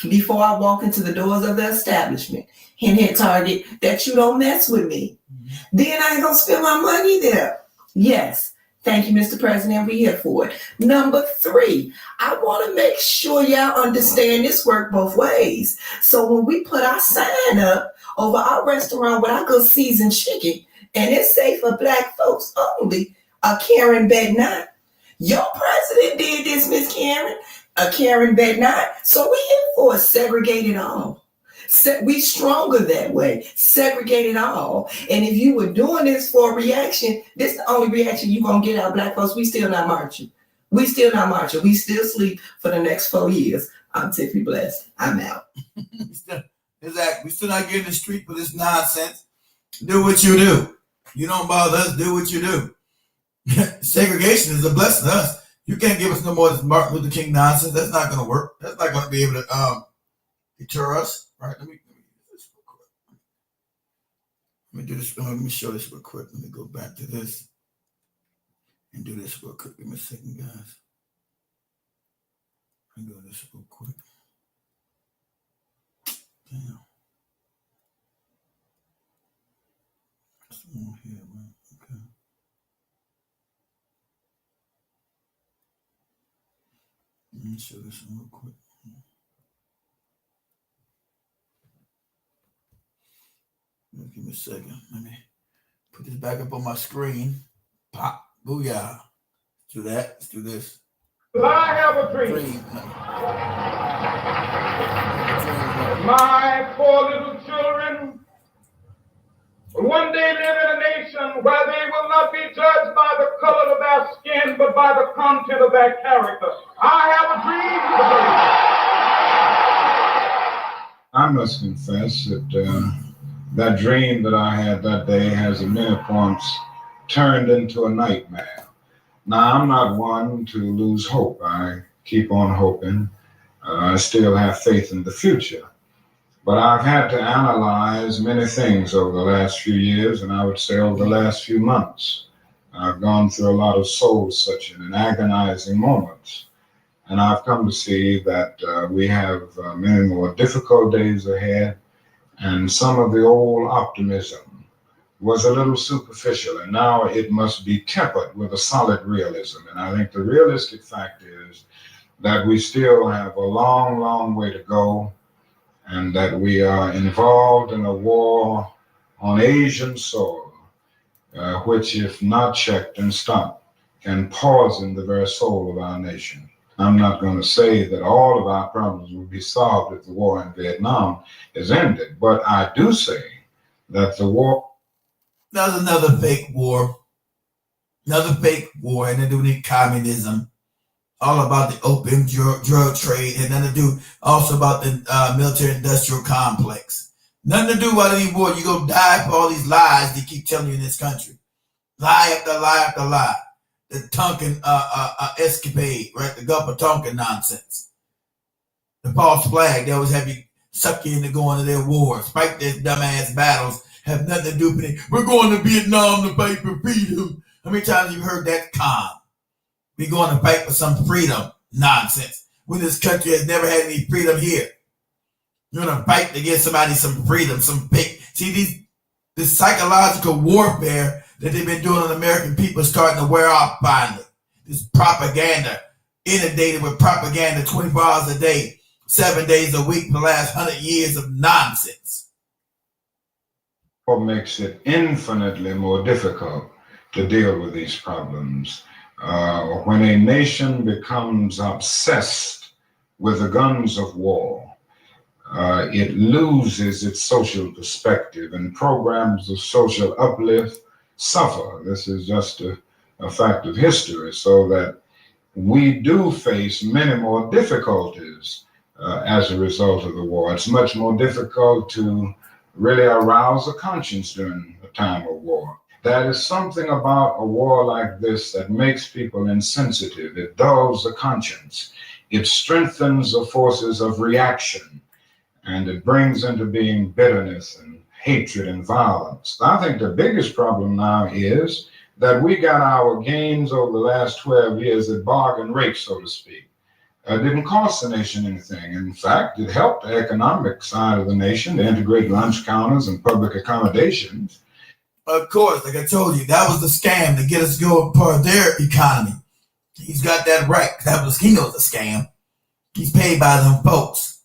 before I walk into the doors of the establishment, hint, hint, Target, that you don't mess with me. Then I ain't gonna spend my money there. Yes. Thank you, Mr. President. We're here for it. Number 3, I want to make sure y'all understand this work both ways. So when we put our sign up over our restaurant with our good seasoned chicken, and it's safe for Black folks only, Karen bet not. Your president did this, Miss Karen. Karen bet not. So we here for segregate it all. We stronger that way. Segregate it all. And if you were doing this for a reaction, this is the only reaction you're going to get out, Black folks. We still not marching. We still not marching. We still sleep for the next 4 years. I'm Tiffy Blessed. I'm out. Exactly. We still not getting in the street for this nonsense. Do what you do. You don't bother us. Do what you do. Segregation is a blessing to us. You can't give us no more of this Martin Luther King nonsense. That's not going to work. That's not going to be able to deter us. Right? Let me do this real quick. Let me show this real quick. Let me go back to this and do this real quick. Give me a second, guys. Let me go this real quick. Damn. That's the one here, right? Okay. Let me show this real quick. Give me a second. Let me put this back up on my screen. Pop. Booyah. Let's do that. Let's do this. I have a dream. My 4 little children will one day live in a nation where they will not be judged by the color of their skin, but by the content of their character. I have a dream. I must confess that that dream that I had that day has in many points turned into a nightmare. Now, I'm not one to lose hope. I keep on hoping. I still have faith in the future. But I've had to analyze many things over the last few years, and I would say over the last few months. I've gone through a lot of soul-searching and agonizing moments. And I've come to see that we have many more difficult days ahead. And some of the old optimism was a little superficial, and now it must be tempered with a solid realism. And I think the realistic fact is that we still have a long, long way to go, and that we are involved in a war on Asian soil, which, if not checked and stopped, can poison the very soul of our nation. I'm not going to say that all of our problems will be solved if the war in Vietnam is ended, but I do say that the war... That's another fake war. Another fake war, and to do with communism. All about the opium drug trade, and nothing to do also about the military-industrial complex. Nothing to do with any war. You're going to die for all these lies they keep telling you in this country. Lie after lie after lie. The Tonkin escapade, right? The Gulf of Tonkin nonsense. The false flag, they always have you suck you into going to their wars, fight their dumbass battles, have nothing to do with it. We're going to Vietnam to fight for freedom. How many times have you heard that calm? We're going to fight for some freedom nonsense when this country has never had any freedom here. You're going to fight to give somebody some freedom, some fake. See, this psychological warfare that they've been doing on the American people is starting to wear off finally. This propaganda, inundated with propaganda 24 hours a day, 7 days a week for the last 100 years of nonsense. What makes it infinitely more difficult to deal with these problems. When a nation becomes obsessed with the guns of war, it loses its social perspective, and programs of social uplift suffer. This is just a fact of history, so that we do face many more difficulties as a result of the war. It's much more difficult to really arouse a conscience during a time of war. There is something about a war like this that makes people insensitive. It dulls the conscience. It strengthens the forces of reaction, and it brings into being bitterness and hatred and violence. I think the biggest problem now is that we got our gains over the last 12 years at bargain rate, so to speak. It didn't cost the nation anything. In fact, it helped the economic side of the nation to integrate lunch counters and public accommodations. Of course, like I told you, that was the scam to get us to go part of their economy. He's got that right. He knows the scam. He's paid by them folks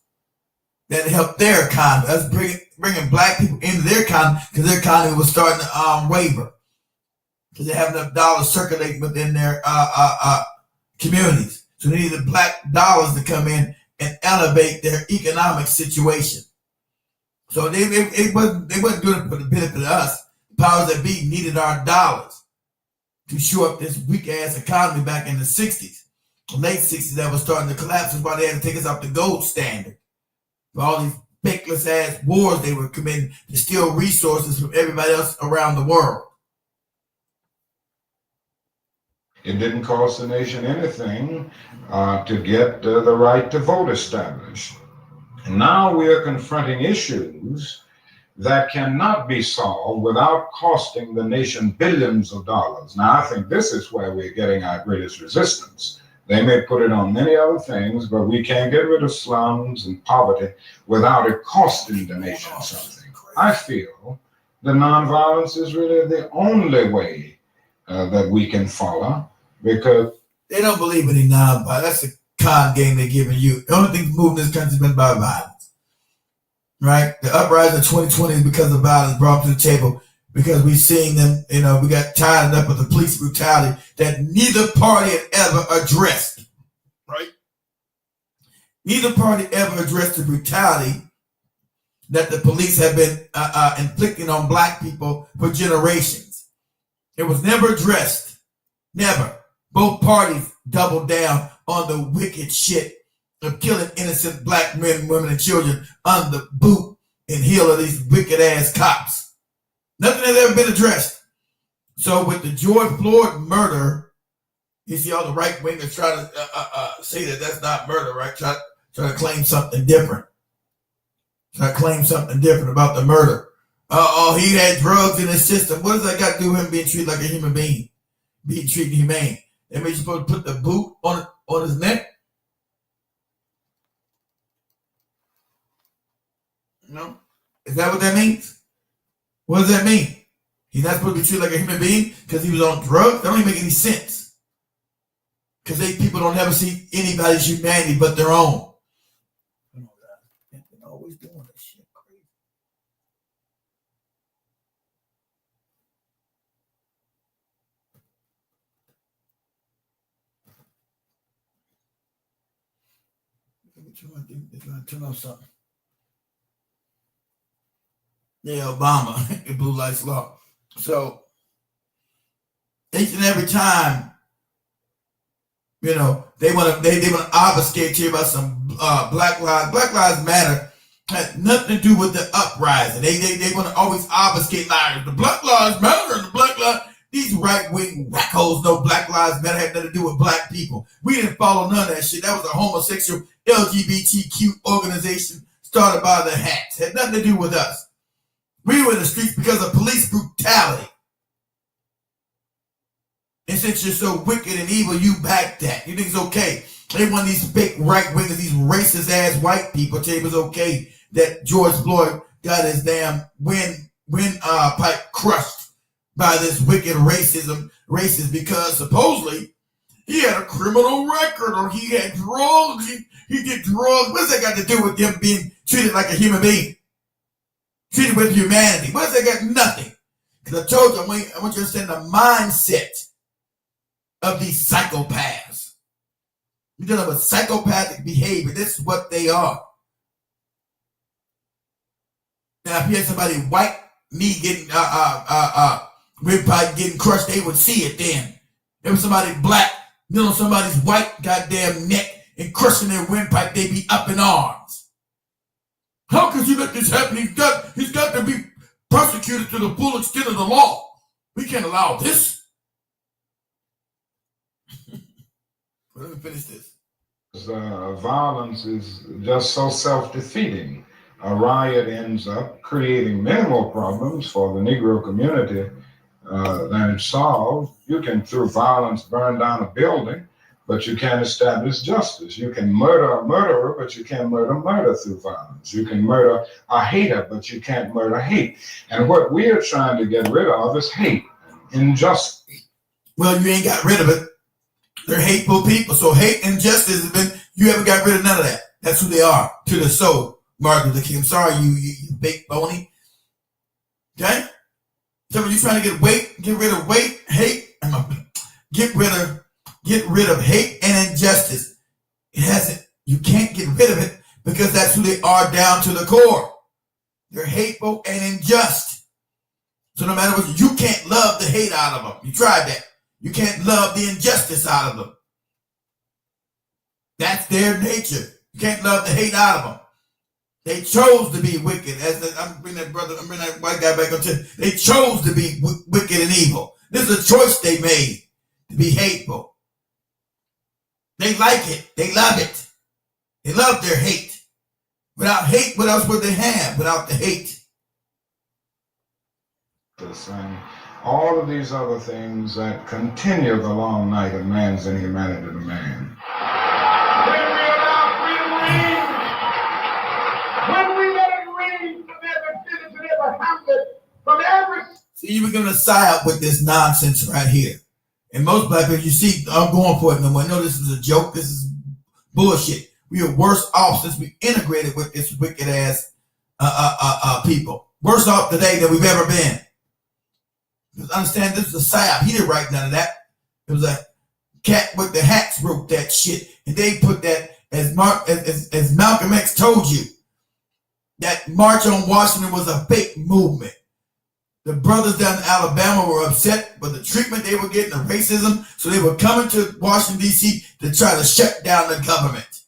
that helped their economy. That's bringing black people into their economy because their economy was starting to waver because they have enough dollars circulating within their communities. So they needed black dollars to come in and elevate their economic situation. So they wasn't doing it for the benefit of us. The powers that be needed our dollars to shore up this weak-ass economy back in the 60s. The late 60s that was starting to collapse is why they had to take us off the gold standard. For all these fakeless-ass wars they were committing to steal resources from everybody else around the world. It didn't cost the nation anything to get the right to vote established. And now we are confronting issues that cannot be solved without costing the nation billions of dollars. Now, I think this is where we're getting our greatest resistance. They may put it on many other things, but we can't get rid of slums and poverty without it costing the nation something. I feel that nonviolence is really the only way that we can follow, because they don't believe in any nonviolence. That's a con game they're giving you. The only thing moving this country has been about violence. Right? The uprising of 2020 is because of violence brought to the table, because we've seen them, we got tied up with the police brutality that neither party had ever addressed. Right? Neither party ever addressed the brutality that the police have been inflicting on black people for generations. It was never addressed. Never. Both parties doubled down on the wicked shit of killing innocent black men, women, and children under the boot and heel of these wicked ass cops. Nothing has ever been addressed. So with the George Floyd murder, you see all the right wingers try to say that that's not murder, right? Try to claim something different. Try to claim something different about the murder. He had drugs in his system. What does that got to do with him being treated like a human being? Being treated humane. That means you're supposed to put the boot on his neck? No? Is that what that means? What does that mean? He's not supposed to be treated like a human being because he was on drugs? That don't even make any sense. Because people don't ever see anybody's humanity but their own. They're always doing this shit crazy. They're trying to turn off something. Yeah, Obama, the Blue Lights Law. So each and every time, they want to obfuscate you about some Black Lives Matter had nothing to do with the uprising. They want to always obfuscate liars. The Black Lives Matter and the Black Lives. These right-wing wackos know Black Lives Matter had nothing to do with black people. We didn't follow none of that shit. That was a homosexual LGBTQ organization started by the Hats. Had nothing to do with us. We were in the streets because of police brutality. And since you're so wicked and evil, you back that. You think it's okay. They want these fake right-wingers, these racist-ass white people tell you it's okay that George Floyd got his damn windpipe crushed by this wicked racist because supposedly he had a criminal record or he had drugs. He did drugs. What's that got to do with him being treated like a human being? Treated with humanity. What's that got? Nothing. Because I told you, I want you to understand the mindset of these psychopaths. You're dealing with psychopathic behavior. This is what they are. Now, if you had somebody white, me getting windpipe getting crushed, they would see it then. If it was somebody black, somebody's white goddamn neck and crushing their windpipe, they'd be up in arms. How could you let this happen? He's got to be prosecuted to the full extent of the law. We can't allow this. Let me finish this. Violence is just so self-defeating. A riot ends up creating many more problems for the Negro community than it solves. You can, through violence, burn down a building, but you can't establish justice. You can murder a murderer, but you can't murder through violence. You can murder a hater, but you can't murder hate. And what we are trying to get rid of is hate, injustice. Well, you ain't got rid of it. They're hateful people. So hate and injustice has been, you haven't got rid of none of that. That's who they are to the soul. Martin Luther King. I'm sorry, you big phony. Okay? So when you're trying to get rid of hate, get rid of hate and injustice. You can't get rid of it because that's who they are down to the core. They're hateful and unjust. So no matter what, you can't love the hate out of them. You tried that. You can't love the injustice out of them. That's their nature. You can't love the hate out of them. They chose to be wicked. I'm bringing that white guy back on to. They chose to be wicked and evil. This is a choice they made to be hateful. They like it. They love it. They love their hate. Without hate, what else would they have without the hate? And all of these other things that continue the long night of man's inhumanity to man. When we allow freedom to reign, when we let it reign from every village and every hamlet, from every... See, you were going to side with this nonsense right here. And most black people, you see, I'm going for it no more. No, this is a joke. This is bullshit. We are worse off since we integrated with this wicked ass people. Worse off today than we've ever been. Because understand, this is a psyop. He didn't write none of that. It was a cat with the hats wrote that shit. And they put that, as Malcolm X told you, that March on Washington was a fake movement. The brothers down in Alabama were upset with the treatment they were getting, the racism, so they were coming to Washington, D.C. to try to shut down the government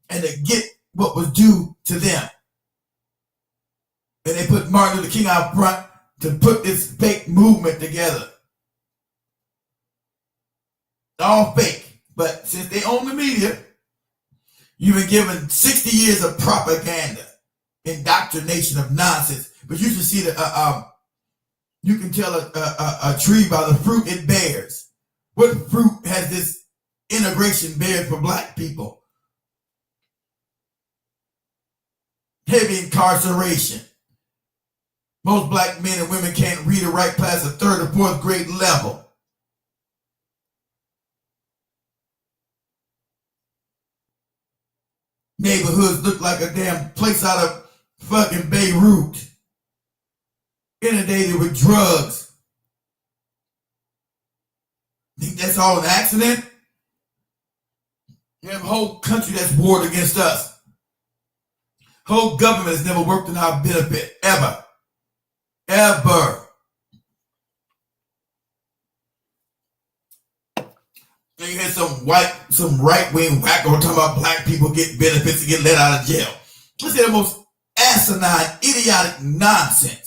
and to get what was due to them. And they put Martin Luther King out front to put this fake movement together. All fake. But since they own the media, you've been given 60 years of propaganda, indoctrination of nonsense. But you should see you can tell a tree by the fruit it bears. What fruit has this integration bear for black people? Heavy incarceration. Most black men and women can't read or write past the 3rd or 4th grade level. Neighborhoods look like a damn place out of fucking Beirut. Inundated with drugs. Think that's all an accident? You have a whole country that's warred against us. Whole government has never worked in our benefit, ever. Ever. And you had some right-wing wacko talking about black people get benefits and get let out of jail. Let's say the most asinine, idiotic nonsense.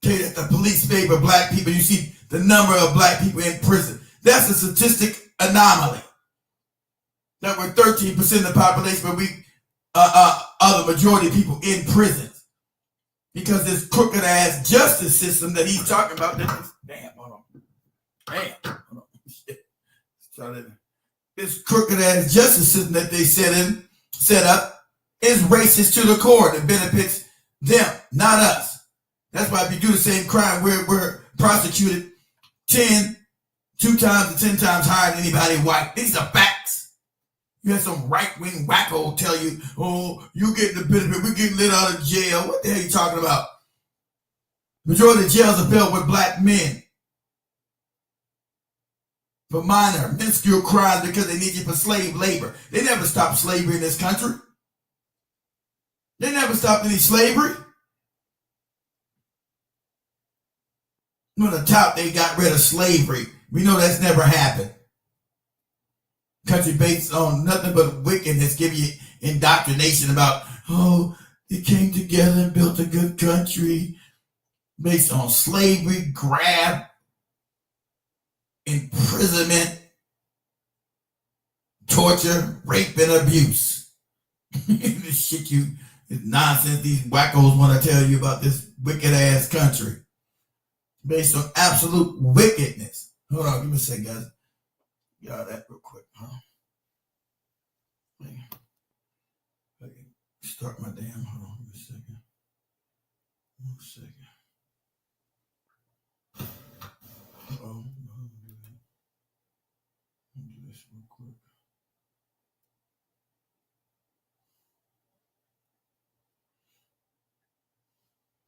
Tell you that the police favor black people. You see the number of black people in prison. That's a statistic anomaly. That we're 13% of the population, but we are the majority of people in prisons. Because this crooked ass justice system that he's talking about, this crooked ass justice system that they set up is racist to the core that benefits them, not us. That's why if you do the same crime, we're prosecuted 2 times to 10 times higher than anybody white. These are facts. You have some right-wing wacko tell you, oh, you getting the benefit, we're getting let out of jail. What the hell are you talking about? Majority of jails are filled with black men for minor, minuscule crimes because they need you for slave labor. They never stopped slavery in this country. They never stopped any slavery. On the top, they got rid of slavery. We know that's never happened. Country based on nothing but wickedness, give you indoctrination about, oh, they came together and built a good country. based on slavery, graft, imprisonment, torture, rape, and abuse. This shit this nonsense these wackos want to tell you about this wicked ass country. Based on absolute wickedness. Hold on, give me a second, guys. Get out of that real quick. Start my damn. Hold on, give me a second. 1 second. Oh, do this real quick.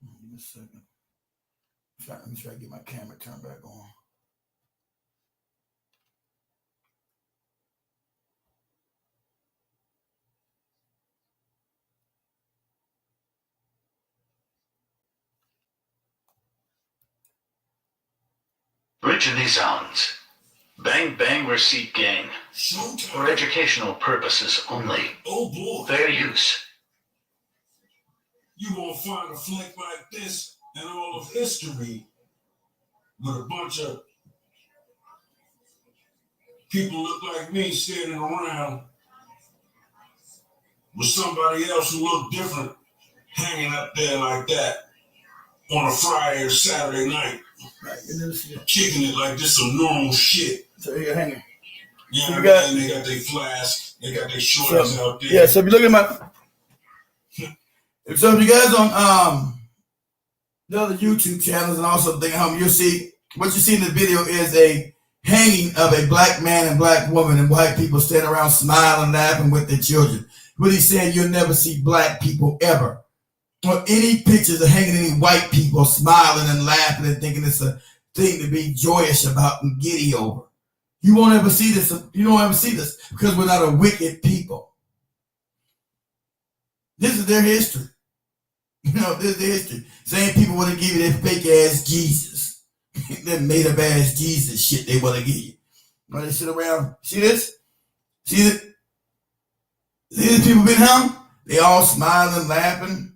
Give me a second. Let me try to get my camera turned back on. Originally sounds bang bang receipt gang for educational purposes only. Oh boy. Fair use. You won't find a flick like this in all of history with a bunch of people look like me standing around with somebody else who look different hanging up there like that on a Friday or Saturday night. Kicking it like this some normal shit. So you're hanging. Yeah, so they got their flask, they got their shorties out there. Yeah, so if you look at my so if you guys on the other YouTube channels and also think you'll see what you see in the video is a hanging of a black man and black woman and white people standing around smiling, laughing with their children. What he's saying, you'll never see black people ever. Or any pictures of hanging any white people smiling and laughing and thinking it's a thing to be joyous about and giddy over. You won't ever see this. You don't ever see this because we're not a wicked people. This is their history. This is their history. Same people want to give you their fake ass Jesus. That made up ass Jesus shit they want to give you. When they sit around, see this? See it? See these people been hung? They all smiling, laughing.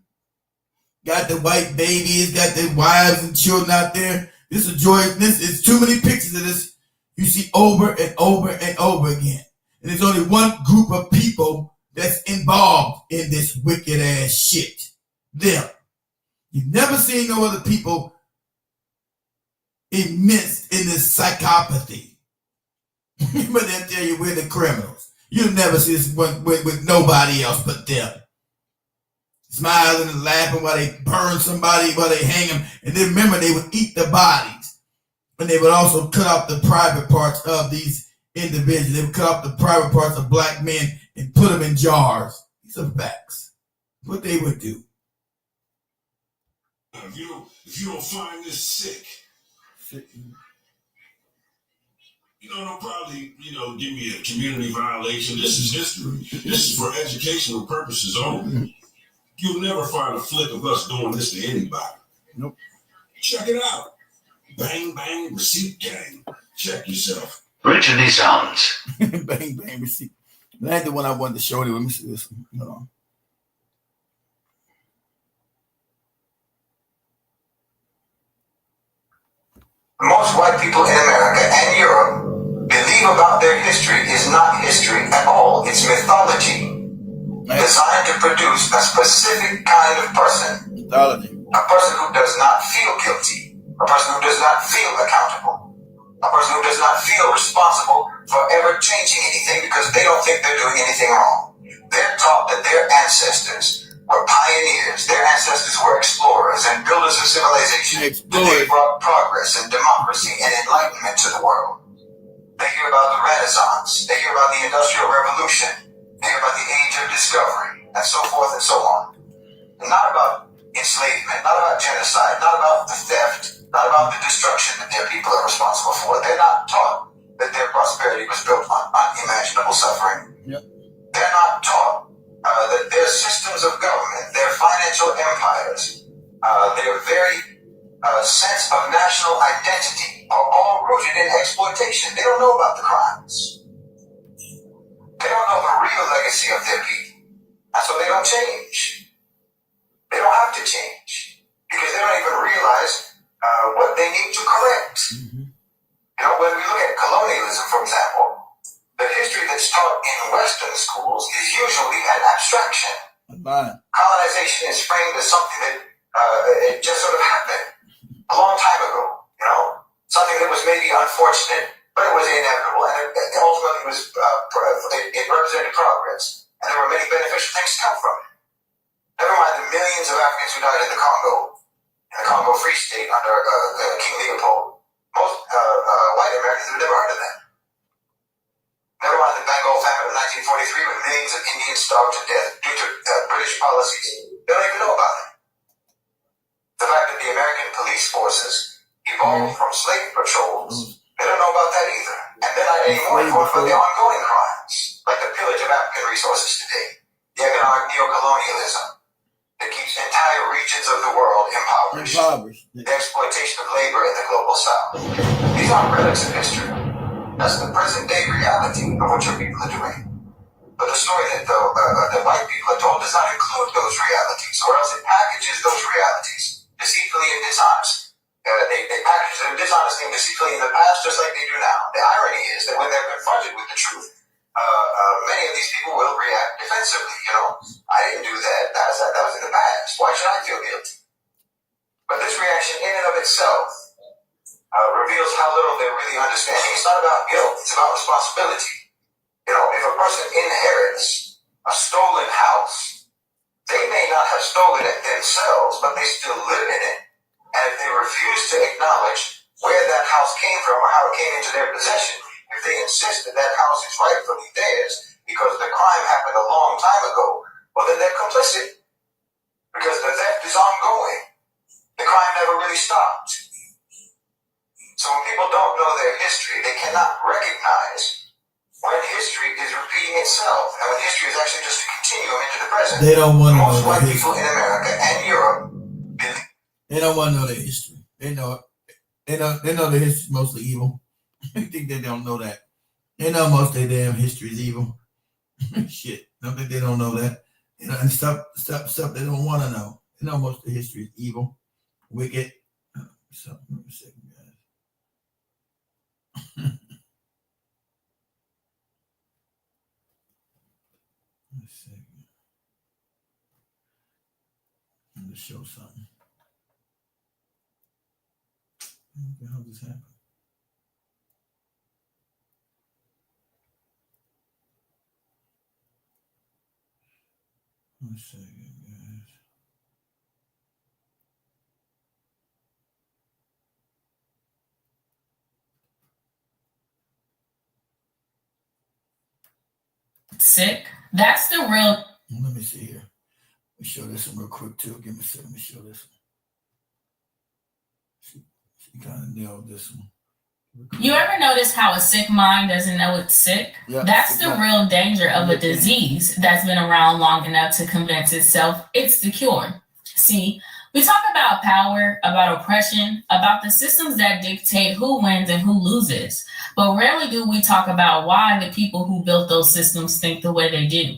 Got the white babies, got their wives and children out there. This is joyous. This is too many pictures of this. You see over and over and over again. And there's only one group of people that's involved in this wicked ass shit. Them. You've never seen no other people immersed in this psychopathy. But they'll tell you we're the criminals. You'll never see this with nobody else but them. Smiling and laughing while they burn somebody, while they hang them. And then remember, they would eat the bodies. And they would also cut off the private parts of these individuals. They would cut off the private parts of black men and put them in jars. These are facts. What they would do. If you don't find this sick, they'll probably, give me a community violation. This is history. This is for educational purposes only. You'll never find a flick of us doing this to anybody. Nope. Check it out. Bang, bang, receipt gang. Check yourself. Originally sounds. Bang, bang, receipt. That's the one I wanted to show you. Let me see this one. Hold on. Most white people in America and Europe believe about their history is not history at all. It's mythology designed to produce a specific kind of person. Mythology. A person who does not feel guilty. A person who does not feel accountable. A person who does not feel responsible for ever changing anything because they don't think they're doing anything wrong. They're taught that their ancestors were pioneers. Their ancestors were explorers and builders of civilization. They brought progress and democracy and enlightenment to the world. They hear about the Renaissance. They hear about the Industrial Revolution. They hear about the Age of Discovery, and so forth and so on. Not about enslavement, not about genocide, not about the theft, not about the destruction that their people are responsible for. They're not taught that their prosperity was built on unimaginable suffering. Yep. They're not taught that their systems of government, their financial empires, their very sense of national identity are all rooted in exploitation. They don't know about the crimes. They don't know the real legacy of their people. And so they don't change. They don't have to change because they don't even realize You know, when we look at colonialism, for example, the history that's taught in Western schools is usually an abstraction. Colonization is framed as something that it just sort of happened a long time ago, you know, something that was maybe unfortunate, but it was inevitable, and it ultimately was it represented progress, and there were many beneficial things to come from it. Never mind the millions of Africans who died in the Congo Free State under King Leopold. Most white Americans have never heard of them. Never mind the Bengal famine of 1943, when millions of Indians starved to death due to British policies. They don't even know about it. The fact that the American police forces evolved from slave patrols, they don't know about that either. And they're not any more informed about the ongoing crimes, like the pillage of African resources today, the economic neocolonialism that keeps entire regions of the world impoverished, the exploitation of labor in the global south. These aren't relics of history. That's the present day reality of what your people are doing. But the story that the white people are told does not include those realities, or else it packages those realities deceitfully and dishonest. They package them dishonestly and deceitfully in the past just like they do now. The irony is that when they're confronted with the truth, many of these people will react defensively. You know, I didn't do that. That was in the past. Why should I feel guilty? But this reaction in and of itself reveals how little they're really understanding. It's not about guilt. It's about responsibility. You know, if a person inherits a stolen house, they may not have stolen it themselves, but they still live in it. And if they refuse to acknowledge where that house came from or how it came into their possession, if they insist that that house is rightfully theirs because the crime happened a long time ago, well, then they're complicit. Because the theft is ongoing. The crime never really stopped. So when people don't know their history, they cannot recognize when history is repeating itself and when history is actually just a continuum into the present. They don't want to know Most their white history. people in America and Europe believe. They don't want to know their history. They know it. They know their history is mostly evil. I think they don't know that. They know most of their damn history is evil. Shit. Don't think they don't know that. You know, and stuff they don't want to know. They know most of the history is evil, wicked. So, let me see, guys. Let's see. Let me show something. How did this happen? Let's see, guys. Sick. That's the real. Let me see here. Let me show this one real quick too. Give me a second. Let me show this one. She kind of nailed this one. You ever notice how a sick mind doesn't know it's sick? Yeah, that's the real danger of a disease that's been around long enough to convince itself it's the cure. See, we talk about power, about oppression, about the systems that dictate who wins and who loses. But rarely do we talk about why the people who built those systems think the way they do.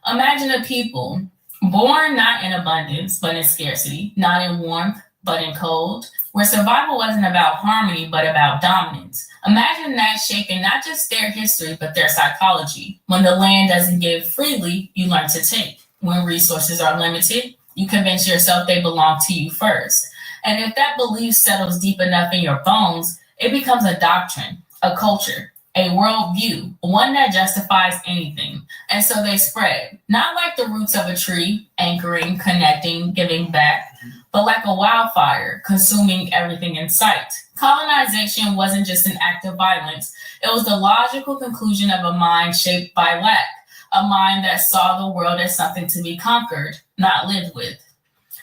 Imagine a people born not in abundance, but in scarcity, not in warmth, but in cold, where survival wasn't about harmony, but about dominance. Imagine that shaping not just their history, but their psychology. When the land doesn't give freely, you learn to take. When resources are limited, you convince yourself they belong to you first. And if that belief settles deep enough in your bones, it becomes a doctrine, a culture, a worldview, one that justifies anything. And so they spread, not like the roots of a tree, anchoring, connecting, giving back, but like a wildfire, consuming everything in sight. Colonization wasn't just an act of violence. It was the logical conclusion of a mind shaped by lack, a mind that saw the world as something to be conquered, not lived with.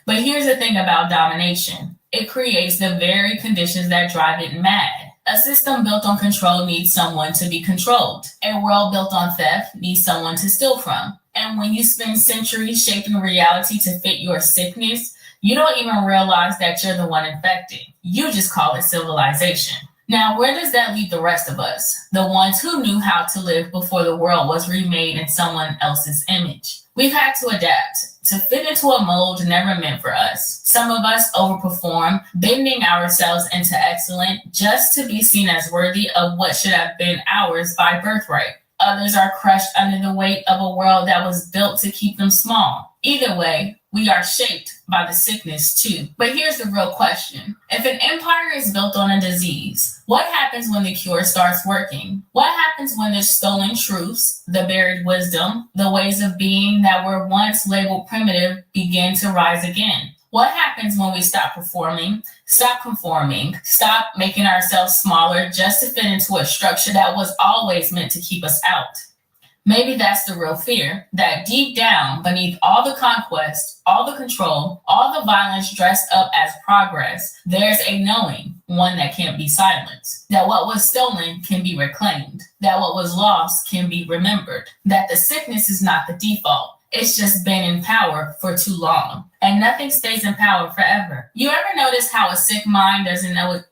But here's the thing about domination. It creates the very conditions that drive it mad. A system built on control needs someone to be controlled. A world built on theft needs someone to steal from. And when you spend centuries shaping reality to fit your sickness, you don't even realize that you're the one infected. You just call it civilization. Now, where does that leave the rest of us? The ones who knew how to live before the world was remade in someone else's image. We've had to adapt. to fit into a mold never meant for us. Some of us overperform, bending ourselves into excellence just to be seen as worthy of what should have been ours by birthright. Others are crushed under the weight of a world that was built to keep them small. Either way, we are shaped by the sickness too. But here's the real question. If an empire is built on a disease, what happens when the cure starts working? What happens when the stolen truths, the buried wisdom, the ways of being that were once labeled primitive begin to rise again? What happens when we stop performing, stop conforming, stop making ourselves smaller just to fit into a structure that was always meant to keep us out? Maybe that's the real fear, that deep down, beneath all the conquest, all the control, all the violence dressed up as progress, there's a knowing, one that can't be silenced, that what was stolen can be reclaimed, that what was lost can be remembered, that the sickness is not the default. It's just been in power for too long, and nothing stays in power forever. You ever notice how a sick mind doesn't know it?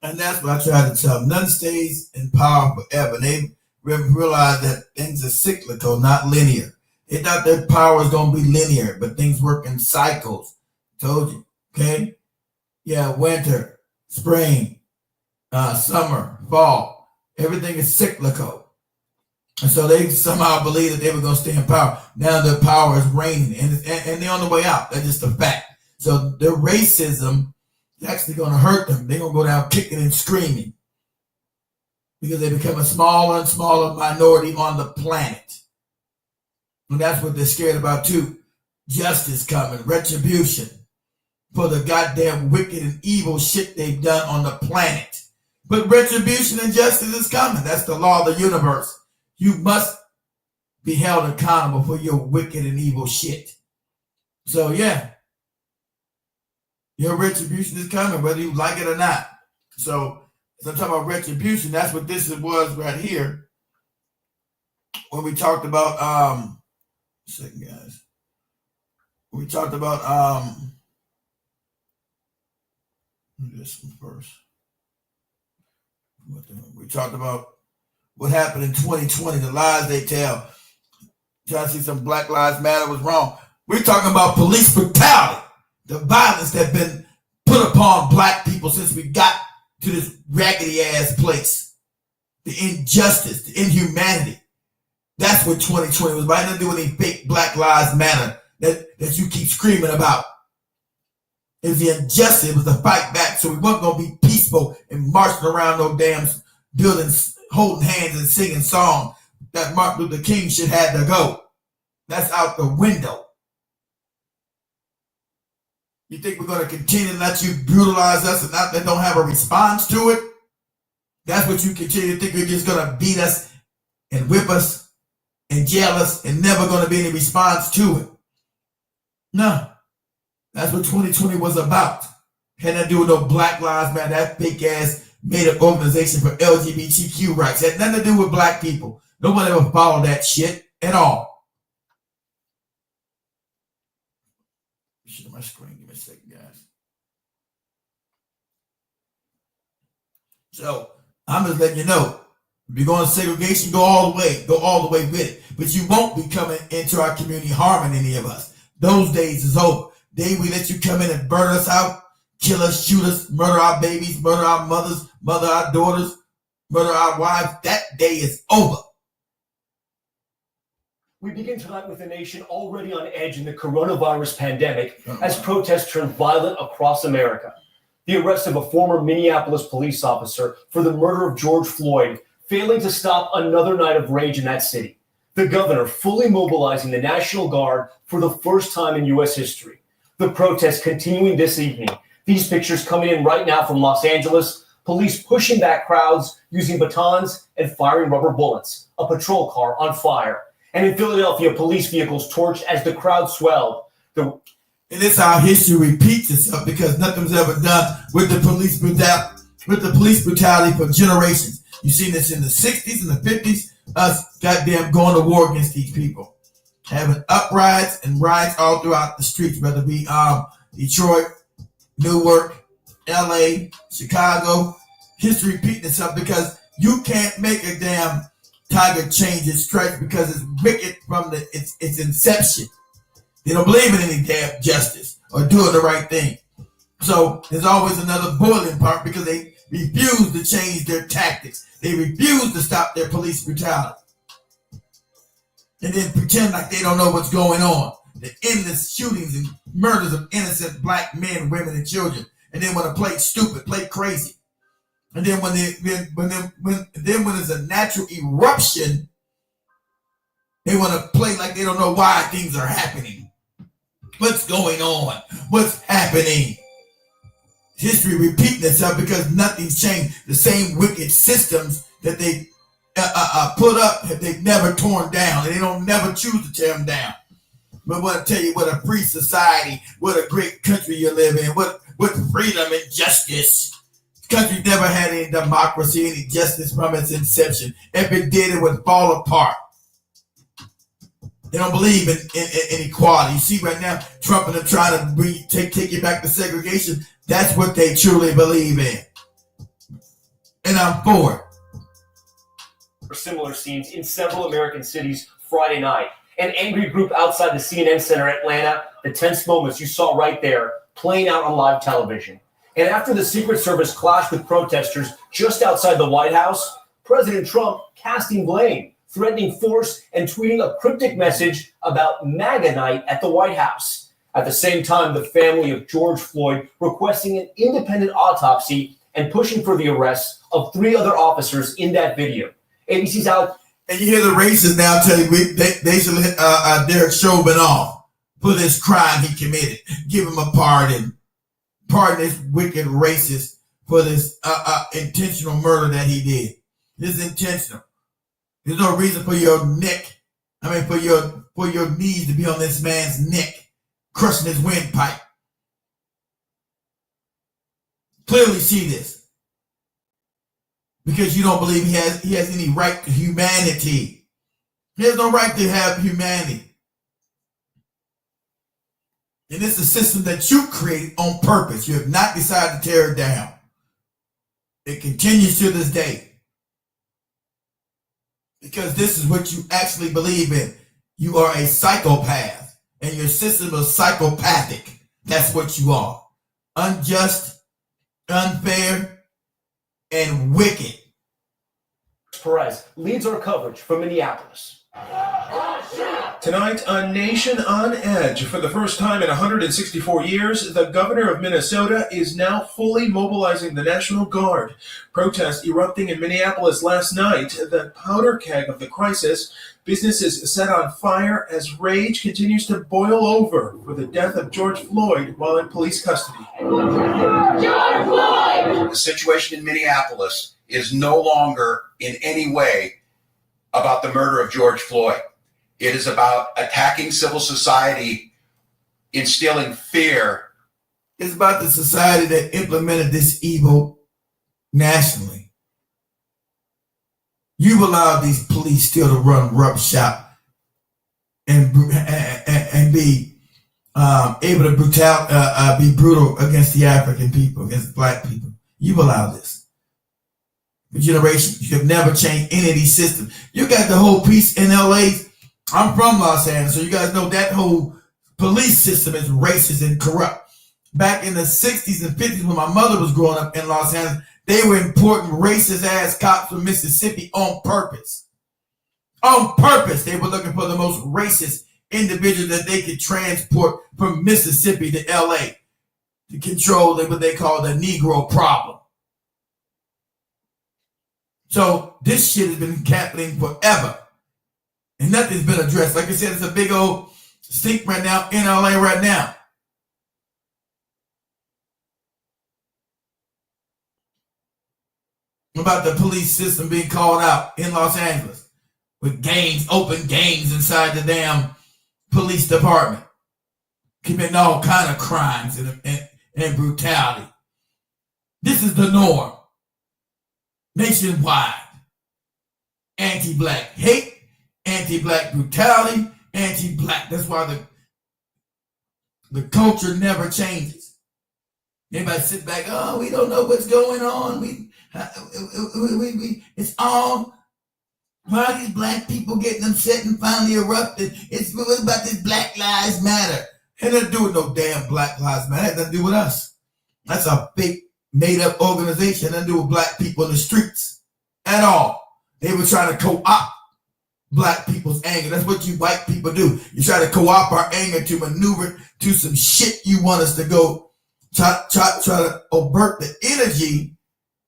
And that's what I try to tell them. Nothing stays in power forever. They realize that things are cyclical, not linear. They thought their power is going to be linear, but things work in cycles. Told you, okay? Yeah, winter, spring, summer, fall. Everything is cyclical. And so they somehow believe that they were going to stay in power. Now their power is reigning, and they're on the way out. That's just a fact. So their racism is actually going to hurt them. They're going to go down kicking and screaming because they become a smaller and smaller minority on the planet. And that's what they're scared about too. Justice coming, retribution for the goddamn wicked and evil shit they've done on the planet. But retribution and justice is coming. That's the law of the universe. You must be held accountable for your wicked and evil shit. So yeah, your retribution is coming, whether you like it or not. So as I'm talking about retribution, that's what this was right here. When we talked about second guys. We talked about this one first. We talked about what happened in 2020, the lies they tell. Trying to see some Black Lives Matter was wrong. We're talking about police brutality, the violence that's been put upon black people since we got to this raggedy ass place. The injustice, the inhumanity. That's what 2020 was about. It had nothing to do with any fake Black Lives Matter that you keep screaming about. It was the injustice, it was the fight back. So we weren't going to be peaceful and marching around no damn buildings, holding hands and singing songs that Martin Luther King should have to go. That's out the window. You think we're going to continue to let you brutalize us and not that don't have a response to it? That's what you continue to think you're just going to beat us and whip us and jail us and never going to be any response to it. No. That's what 2020 was about. Had nothing to do with no Black Lives Matter, that fake ass made up organization for LGBTQ rights. It had nothing to do with black people. Nobody ever followed that shit at all. Shit, my screen, give me a second, guys. So I'm just letting you know, if you're going to segregation, go all the way with it. But you won't be coming into our community harming any of us. Those days is over. Day we let you come in and burn us out, kill us, shoot us, murder our babies, murder our mothers, murder our daughters, murder our wives. That day is over. We begin tonight with a nation already on edge in the coronavirus pandemic as protests turn violent across America. The arrest of a former Minneapolis police officer for the murder of George Floyd failing to stop another night of rage in that city. The governor fully mobilizing the National Guard for the first time in U.S. history. The protests continuing this evening. These pictures coming in right now from Los Angeles. Police pushing back crowds using batons and firing rubber bullets. A patrol car on fire. And in Philadelphia, police vehicles torched as the crowd swelled. And it's how history repeats itself because nothing's ever done with the police brutality for generations. You've seen this in the 60s and the 50s, us goddamn going to war against these people. Having uprisings and riots all throughout the streets, whether it be Detroit, Newark, LA, Chicago. History repeating itself because you can't make a damn tiger change its stripes because it's wicked from its inception. They don't believe in any damn justice or doing the right thing. So there's always another boiling part because they refuse to change their tactics. They refuse to stop their police brutality. And then pretend like they don't know what's going on. The endless shootings and murders of innocent black men, women, and children. And then want to play stupid, play crazy. And then when there's a natural eruption, they want to play like they don't know why things are happening. What's going on? What's happening? History repeating itself because nothing's changed. The same wicked systems that they put up, they've never torn down, and they don't never choose to tear them down. But I want to tell you what a free society, what a great country you live in, what freedom and justice. This country never had any democracy, any justice from its inception. If it did, it would fall apart. They don't believe in equality. You see right now, Trump and them trying to take it back to segregation. That's what they truly believe in. And I'm for it. Similar scenes in several American cities Friday night. An angry group outside the CNN Center in Atlanta, the tense moments you saw right there, playing out on live television. And after the Secret Service clashed with protesters just outside the White House, President Trump casting blame, threatening force, and tweeting a cryptic message about MAGA night at the White House. At the same time, the family of George Floyd requesting an independent autopsy and pushing for the arrest of 3 other officers in that video. ABC's out. And you hear the racists now tell you they should let Derek Chauvin off for this crime he committed. Give him a pardon. Pardon this wicked racist for this intentional murder that he did. This is intentional. There's no reason for your neck, for your knees to be on this man's neck, crushing his windpipe. Clearly see this. Because you don't believe he has any right to humanity. He has no right to have humanity. And it's a system that you created on purpose. You have not decided to tear it down. It continues to this day. Because this is what you actually believe in. You are a psychopath. And your system is psychopathic. That's what you are. Unjust, unfair, and wicked. Perez leads our coverage from Minneapolis. Tonight, a nation on edge. For the first time in 164 years, the governor of Minnesota is now fully mobilizing the National Guard. Protests erupting in Minneapolis last night, the powder keg of the crisis. Businesses set on fire as rage continues to boil over for the death of George Floyd while in police custody. George Floyd! The situation in Minneapolis is no longer in any way about the murder of George Floyd. It is about attacking civil society, instilling fear. It's about the society that implemented this evil nationally. You've allowed these police still to run roughshod and be able to be brutal against the African people, against black people. You've allowed this. For generations, you have never changed any of these systems. You got the whole piece in LA. I'm from Los Angeles, so you guys know that whole police system is racist and corrupt. Back in the 60s and 50s when my mother was growing up in Los Angeles, they were importing racist-ass cops from Mississippi on purpose. On purpose, they were looking for the most racist individual that they could transport from Mississippi to LA to control what they call the Negro problem. So this shit has been happening forever. And nothing's been addressed. Like I said, it's a big old stink right now in LA right now. About the police system being called out in Los Angeles with gangs, open gangs inside the damn police department, committing all kind of crimes and brutality. This is the norm nationwide. Anti-black hate, anti-black brutality, anti-black. That's why the culture never changes. Everybody sit back, oh, we don't know what's going on. It's all Why are these black people getting upset and finally erupted? It's about this Black Lives Matter. It had nothing to do with no damn Black Lives Matter. It had nothing to do with us. That's a fake, made-up organization. It had nothing to do with black people in the streets at all. They were trying to co-opt black people's anger. That's what you white people do. You try to co-opt our anger to maneuver it to some shit you want us to go try to avert the energy,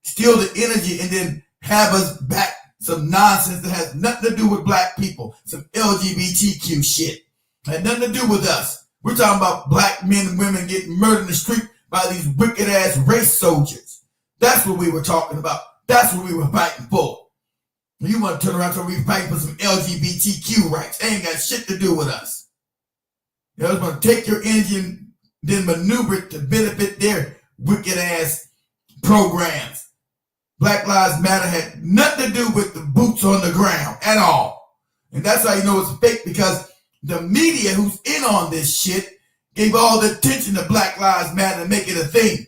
steal the energy, and then have us back some nonsense that has nothing to do with black people, some LGBTQ shit. Had nothing to do with us. We're talking about black men and women getting murdered in the street by these wicked ass race soldiers. That's what we were talking about. That's what we were fighting for. You want to turn around and we fighting for some LGBTQ rights. They ain't got shit to do with us. They was going to take your energy and then maneuver it to benefit their wicked ass programs. Black Lives Matter had nothing to do with the boots on the ground at all. And that's how you know it's fake, because the media who's in on this shit gave all the attention to Black Lives Matter to make it a thing,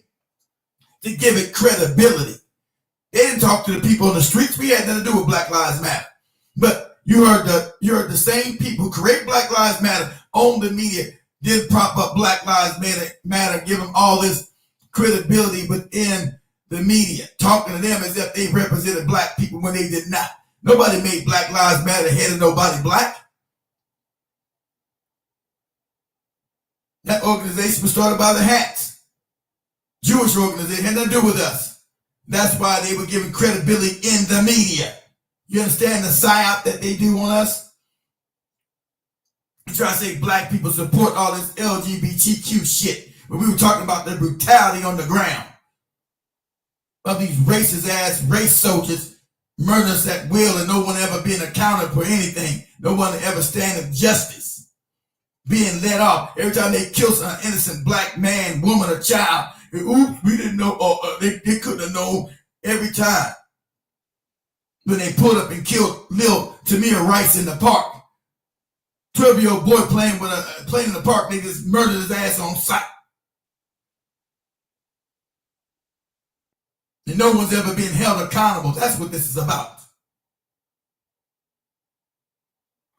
to give it credibility. They didn't talk to the people on the streets. We had nothing to do with Black Lives Matter. But you heard the same people who create Black Lives Matter, own the media, did prop up Black Lives Matter, give them all this credibility within the media, talking to them as if they represented black people when they did not. Nobody made Black Lives Matter head of nobody black. That organization was started by the Hats. Jewish organization, had nothing to do with us. That's why they were giving credibility in the media. You understand the psyop that they do on us? You try to say black people support all this LGBTQ shit, but we were talking about the brutality on the ground of these racist ass race soldiers, murders at will, and no one ever being accounted for anything. No one ever stand of justice, being let off. Every time they kill an innocent black man, woman, or child, oops, we didn't know, they couldn't have known every time. When they pulled up and killed Lil Tamir Rice in the park. 12-year-old boy playing in the park, they just murdered his ass on sight. And no one's ever been held accountable. That's what this is about.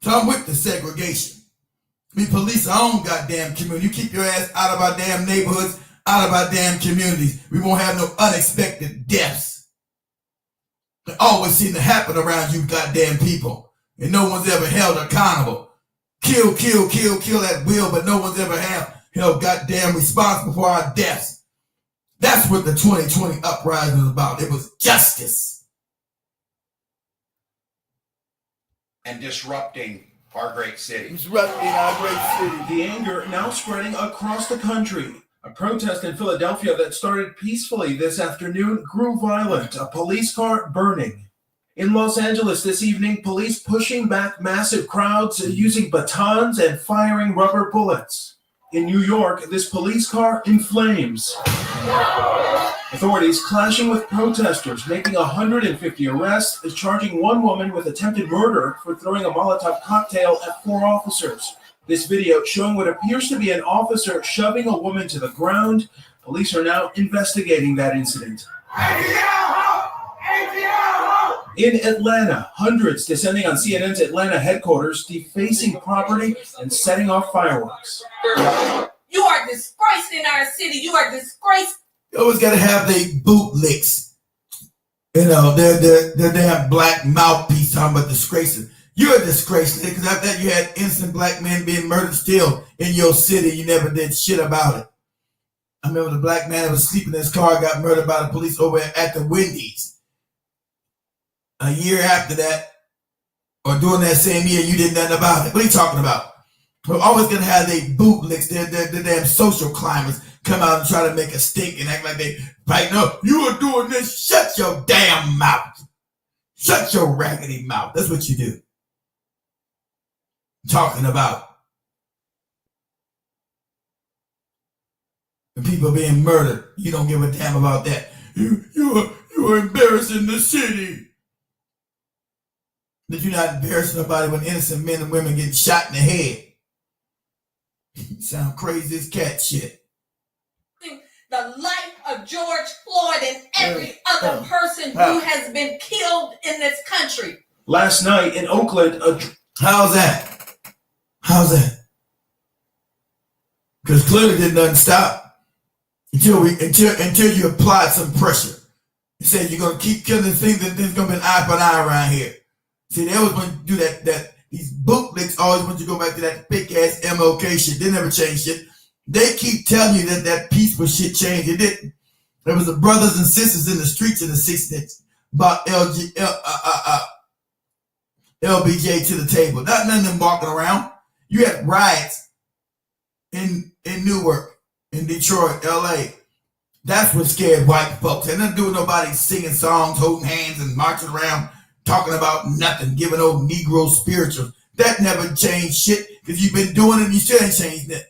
So I'm with the segregation. We police our own goddamn community. You keep your ass out of our damn neighborhoods, out of our damn communities. We won't have no unexpected deaths. They always seem to happen around you goddamn people. And no one's ever held accountable. Kill at will, but no one's ever held goddamn responsible for our deaths. That's what the 2020 uprising was about. It was justice. And disrupting our great city. Disrupting our great city. The anger now spreading across the country. A protest in Philadelphia that started peacefully this afternoon grew violent, a police car burning. In Los Angeles this evening, police pushing back massive crowds using batons and firing rubber bullets. In New York, this police car in flames. Authorities clashing with protesters, making 150 arrests, charging one woman with attempted murder for throwing a Molotov cocktail at 4 officers. This video showing what appears to be an officer shoving a woman to the ground. Police are now investigating that incident. In Atlanta, hundreds descending on CNN's Atlanta headquarters, defacing property and setting off fireworks. You are disgracing our city. You are disgracing. You always got to have they boot licks. You know, their damn black mouthpiece talking about disgracing. You're a disgrace, because after that you had innocent black men being murdered still in your city. You never did shit about it. I remember the black man that was sleeping in his car got murdered by the police over at the Wendy's. A year after that, or during that same year, you did nothing about it. What are you talking about? We're always going to have they bootlicks, their damn social climbers come out and try to make a stink and act like they fight. No, you are doing this. Shut your damn mouth. Shut your raggedy mouth. That's what you do. Talking about. And people being murdered. You don't give a damn about that. You are embarrassing the city. That you're not embarrassing nobody when innocent men and women get shot in the head. Sound crazy as cat shit. The life of George Floyd and every other person who has been killed in this country. Last night in Oakland, how's that? How's that? Because clearly did nothing stop until you applied some pressure. You said you're gonna keep killing things, that there's gonna be an eye for an eye around here. See, they always want to do that these bootlicks always want you to go back to that big ass MLK shit. They never changed shit. They keep telling you that peaceful shit changed. It didn't. There was the brothers and sisters in the streets in the 60s about LBJ to the table. Not none of them walking around. You had riots in Newark, in Detroit, LA. That's what scared white folks. Had nothing to do with nobody singing songs, holding hands, and marching around talking about nothing, giving old Negro spirituals. That never changed shit because you've been doing it and you still ain't changed it.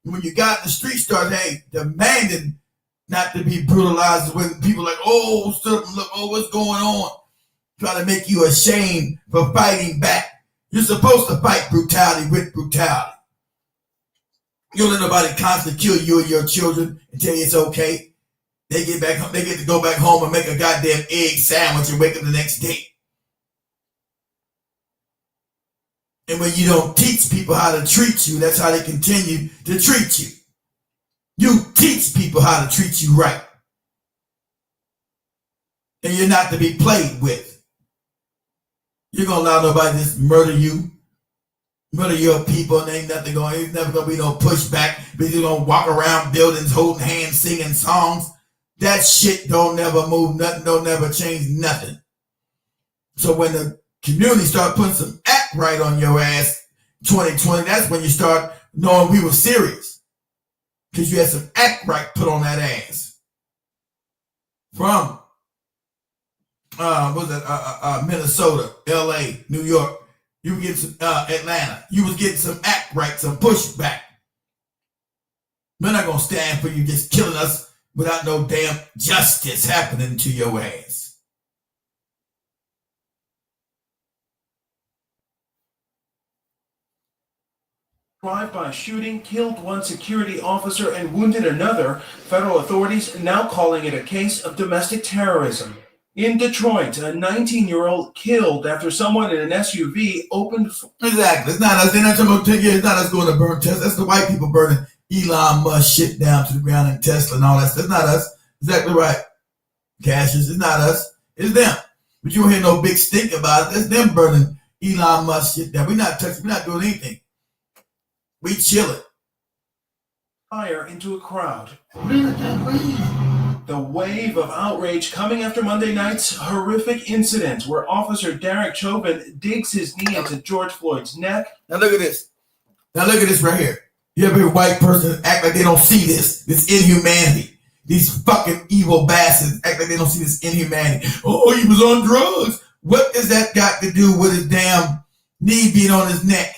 When you got in the street, start demanding not to be brutalized when people like, oh, look, oh, what's going on? Trying to make you ashamed for fighting back. You're supposed to fight brutality with brutality. You don't let nobody constantly kill you and your children and tell you it's okay. They get back home, they get to go back home and make a goddamn egg sandwich and wake up the next day. And when you don't teach people how to treat you, that's how they continue to treat you. You teach people how to treat you right. And you're not to be played with. You're going to allow nobody to just murder you, murder your people, and ain't never going to be no pushback. But you're going to walk around buildings holding hands, singing songs. That shit don't never move nothing, don't never change nothing. So when the community start putting some act right on your ass, 2020, that's when you start knowing we were serious. Because you had some act right put on that ass. From Minnesota, LA, New York, you were getting some Atlanta, you was getting some act right, some pushback. We're not gonna stand for you just killing us without no damn justice happening to your ass. Drive-by shooting killed one security officer and wounded another. Federal authorities now calling it a case of domestic terrorism. In Detroit, a 19-year-old killed after someone in an SUV opened... Exactly. It's not us. They're not talking about 10 years. It's not us going to burn Tesla. That's the white people burning Elon Musk shit down to the ground and Tesla and all that stuff. It's not us. Exactly right. Cassius, it's not us. It's them. But you don't hear no big stink about it. It's them burning Elon Musk shit down. We're not touching. We're not doing anything. We chilling. Fire into a crowd. The wave of outrage coming after Monday night's horrific incident where Officer Derek Chauvin digs his knee into George Floyd's neck. Now look at this. Now look at this right here. You ever hear a white person act like they don't see this inhumanity? These fucking evil bastards act like they don't see this inhumanity. Oh, he was on drugs. What does that got to do with his damn knee being on his neck?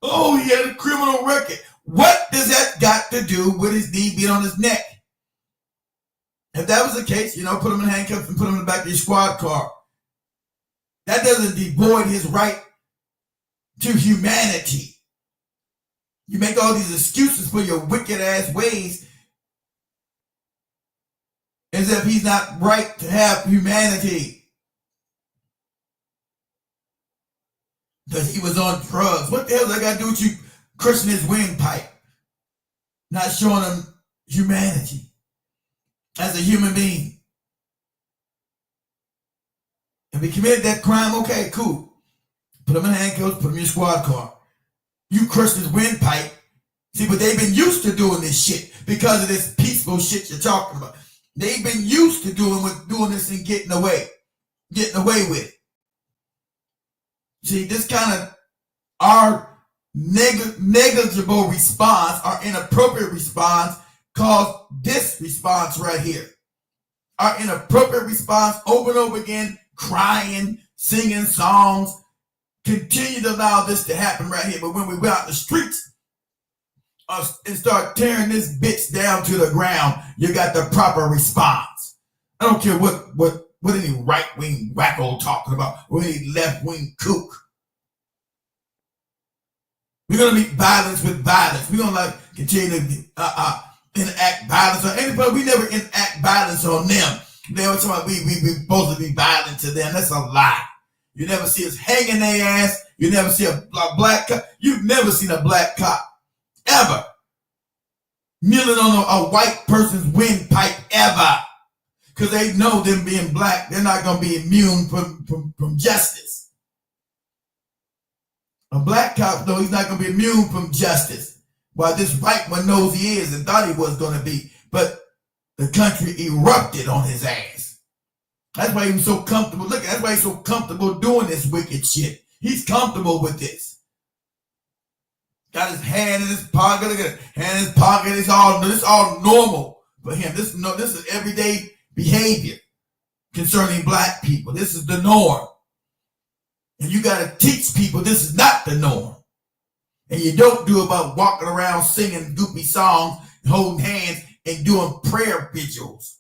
Oh, he had a criminal record. What does that got to do with his knee being on his neck? If that was the case, put him in handcuffs and put him in the back of your squad car. That doesn't devoid his right to humanity. You make all these excuses for your wicked ass ways as if he's not right to have humanity. Because he was on drugs. What the hell does that got to do with you crushing his windpipe? Not showing him humanity as a human being. If he committed that crime, okay, cool. Put him in handcuffs, put him in your squad car. You crushed his windpipe. See, but they've been used to doing this shit because of this peaceful shit you're talking about. They've been used to doing this and getting away with it. See, this kind of our negligible response, our inappropriate response, caused this response right here. Our inappropriate response over and over again, crying, singing songs, continue to allow this to happen right here. But when we go out in the streets and start tearing this bitch down to the ground, you got the proper response. I don't care what any right-wing wacko talking about, or any left-wing kook. We're going to meet violence with violence. We're going to continue to enact violence on anybody. We never enact violence on them. They were talking about we supposed to be violent to them. That's a lie. You never see us hanging their ass. You never see a black cop. You've never seen a black cop ever kneeling on a white person's windpipe ever. Because they know them being black, they're not going to be immune from justice. A black cop, though, he's not going to be immune from justice. While this white one knows he is and thought he was going to be. But the country erupted on his ass. That's why he was so comfortable. Look, that's why he's so comfortable doing this wicked shit. He's comfortable with this. Got his hand in his pocket. Look at it. Hand in his pocket. It's all normal for him. This is everyday behavior concerning black people. This is the norm. And you got to teach people this is not the norm. And you don't do about walking around singing goofy songs, holding hands, and doing prayer vigils.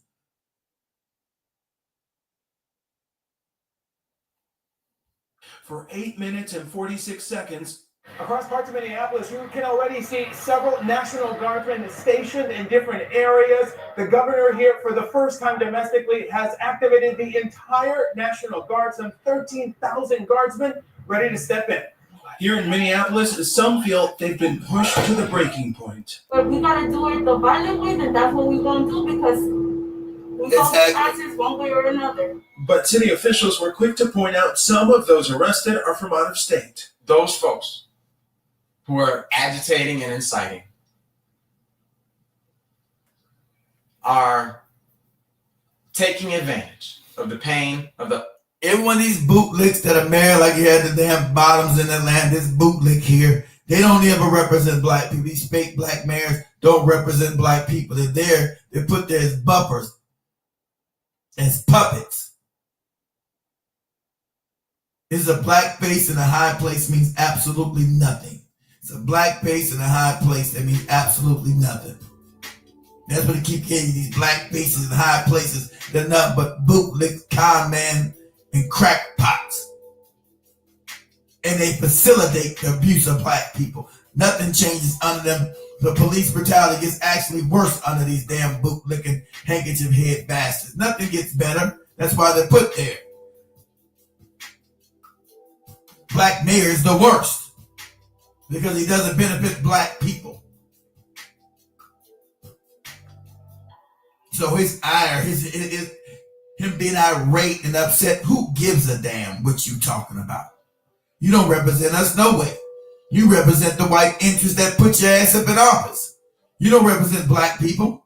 For 8 minutes and 46 seconds, across parts of Minneapolis, you can already see several National Guardsmen stationed in different areas. The governor here, for the first time domestically, has activated the entire National Guard, some 13,000 guardsmen ready to step in. Here in Minneapolis, some feel they've been pushed to the breaking point. But we gotta do it the violent way, then that's what we're gonna do, because we don't get answers one way or another. But city officials were quick to point out some of those arrested are from out of state. Those folks who are agitating and inciting are taking advantage of the pain of the... Every one of these bootlicks that are married, like you had the damn bottoms in Atlanta, this bootlick here, they don't ever represent black people. These fake black mayors don't represent black people. They're there. They're put there as buffers, as puppets. It's a black face in a high place means absolutely nothing. It's a black face in a high place that means absolutely nothing. That's what they keep getting you, these black faces in high places. They're nothing but bootlicks, con man, and crackpots. And they facilitate the abuse of black people. Nothing changes under them. The police brutality gets actually worse under these damn bootlicking, handkerchief head bastards. Nothing gets better. That's why they're put there. Black mayor is the worst because he doesn't benefit black people. So his ire, him being irate and upset, who gives a damn what you talking about? You don't represent us no way. You represent the white interests that put your ass up in office. You don't represent black people.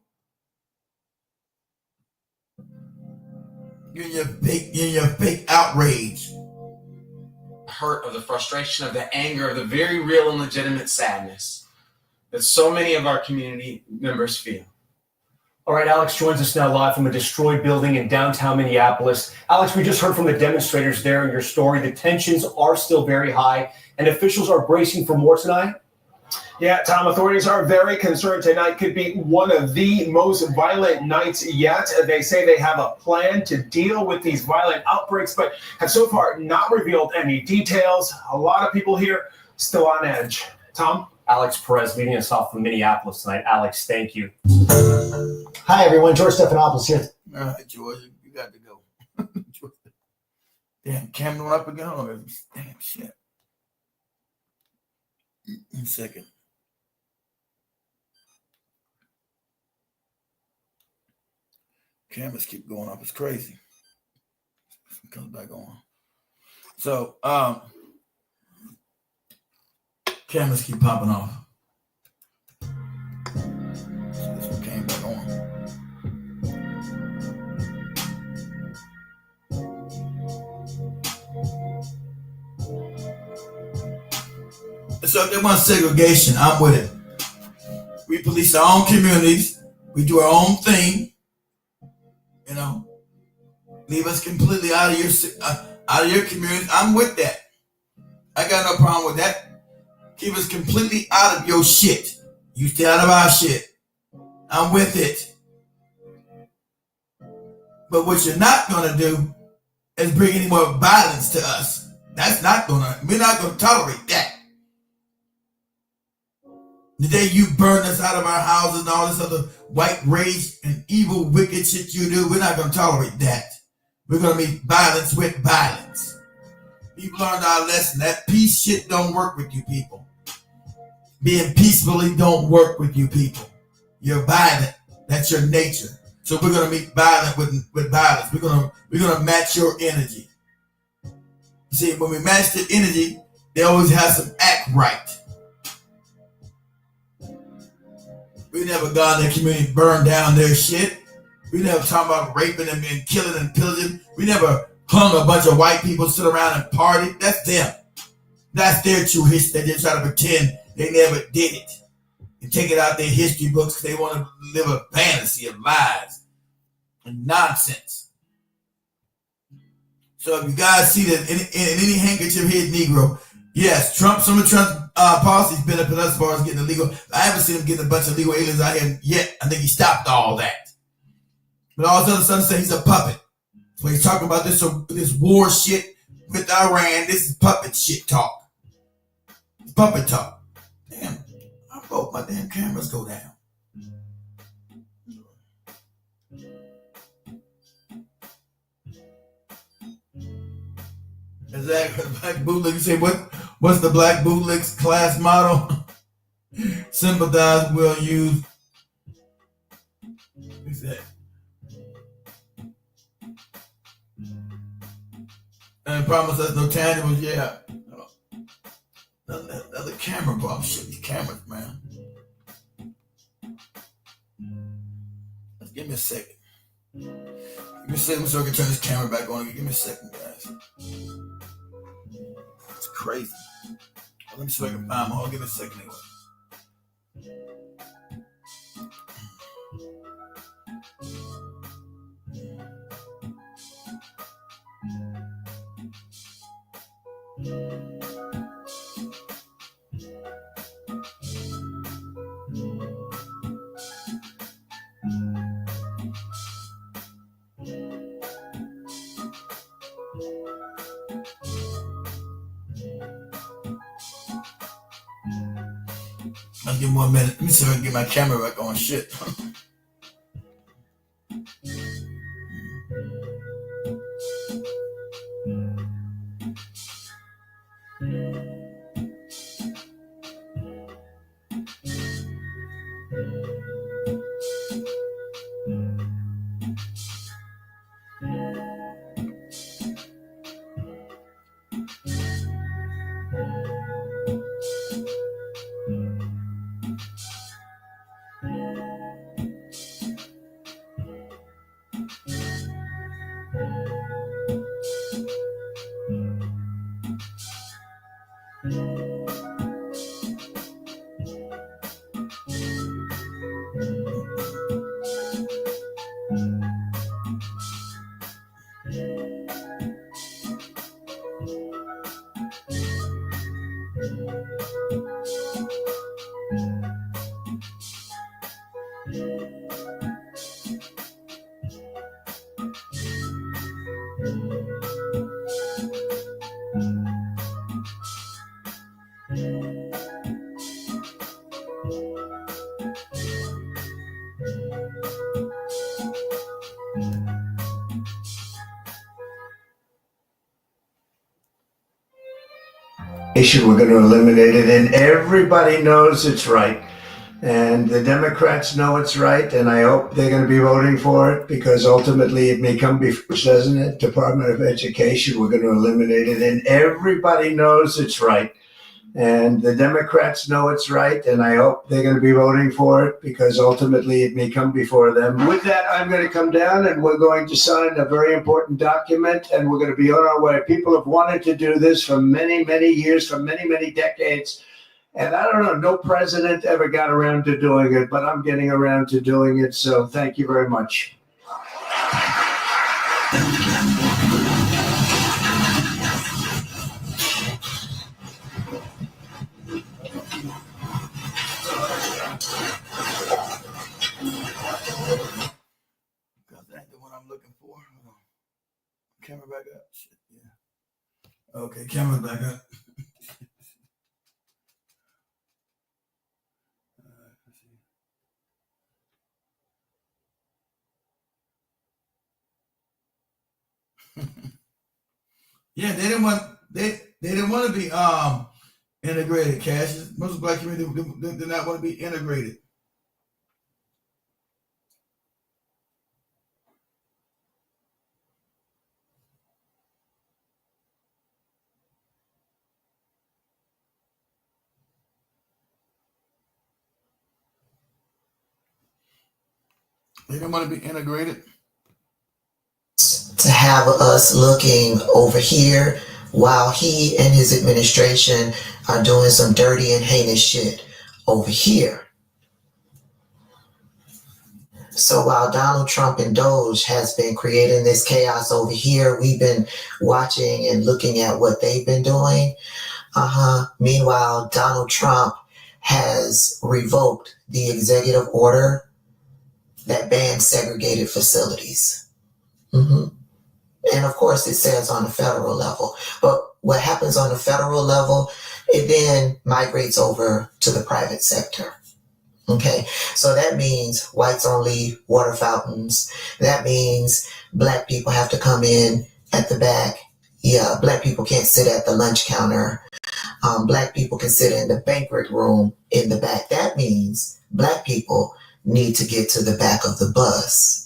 You're in your fake outrage. hurt, of the frustration, of the anger, of the very real and legitimate sadness that so many of our community members feel. All right, Alex joins us now live from a destroyed building in downtown Minneapolis. Alex, we just heard from the demonstrators there in your story. The tensions are still very high, and officials are bracing for more tonight. Yeah, Tom, authorities are very concerned tonight could be one of the most violent nights yet. They say they have a plan to deal with these violent outbreaks, but have so far not revealed any details. A lot of people here still on edge. Tom? Alex Perez leading us off from Minneapolis tonight. Alex, thank you. Hi, everyone. George Stephanopoulos here. All right, George, you got to go. Damn, camera up again. Oh, damn shit. One second. Cameras keep going up. It's crazy. It comes back on. So, cameras keep popping off. So this one came back on. So if they want segregation, I'm with it. We police our own communities. We do our own thing. You know, leave us completely out of your community. I'm with that. I got no problem with that. Keep us completely out of your shit. You stay out of our shit. I'm with it. But what you're not gonna do is bring any more violence to us. We're not gonna tolerate that. The day you burn us out of our houses and all this other white rage and evil, wicked shit you do, we're not going to tolerate that. We're going to meet violence with violence. We've learned our lesson. That peace shit don't work with you people. Being peacefully don't work with you people. You're violent. That's your nature. So we're gonna meet violent with violence. We're gonna match your energy. You see, when we match the energy, they always have some act right. We never gone in their community, burned down their shit. We never talking about raping them and killing and pillaging. We never hung a bunch of white people, sit around and party. That's them. That's their true history. They just try to pretend they never did it and take it out their history books because they want to live a fantasy of lies and nonsense. So if you guys see that in any handkerchief head Negro, yes, some of Trump's policies benefit us as far as getting illegal. I haven't seen him getting a bunch of legal aliens out here yet. I think he stopped all that. But all of a sudden say he's a puppet. So he's talking about this war shit with Iran. This is puppet shit talk. It's puppet talk. Damn, I hope my damn cameras go down. Exactly. Black bootleg. You say what's the black bootleg's class motto? Sympathize, will use. What's that? And promise us no tangibles. Yeah. Another camera problem. Shit, these cameras, man. Give me a second. Give me a second so I can turn this camera back on. Give me a second, guys. It's crazy. Let me see if I can find them all. Give me a second anyway. I'll give me 1 minute. Let me see if I can get my camera back on. Shit. We're going to eliminate it, and everybody knows it's right. And the Democrats know it's right, and I hope they're going to be voting for it because ultimately it may come before, doesn't it? Department of Education, we're going to eliminate it, and everybody knows it's right. And the Democrats know it's right, and I hope they're going to be voting for it because ultimately it may come before them. With that, I'm going to come down and we're going to sign a very important document, and we're going to be on our way. People have wanted to do this for many, many years, for many, many decades. And I don't know, no president ever got around to doing it, but I'm getting around to doing it. So thank you very much. Camera back up. Shit, yeah. Okay, camera back up. Yeah, they didn't want They didn't want to be integrated, Cassius. Most black community did not want to be integrated. They didn't want to be integrated. To have us looking over here while he and his administration are doing some dirty and heinous shit over here. So while Donald Trump and Doge has been creating this chaos over here, we've been watching and looking at what they've been doing. Meanwhile, Donald Trump has revoked the executive order that bans segregated facilities. And of course, it says on the federal level. But what happens on the federal level, it then migrates over to the private sector. Okay, so that means whites only water fountains. That means black people have to come in at the back. Yeah, black people can't sit at the lunch counter. Black people can sit in the banquet room in the back. That means black people need to get to the back of the bus.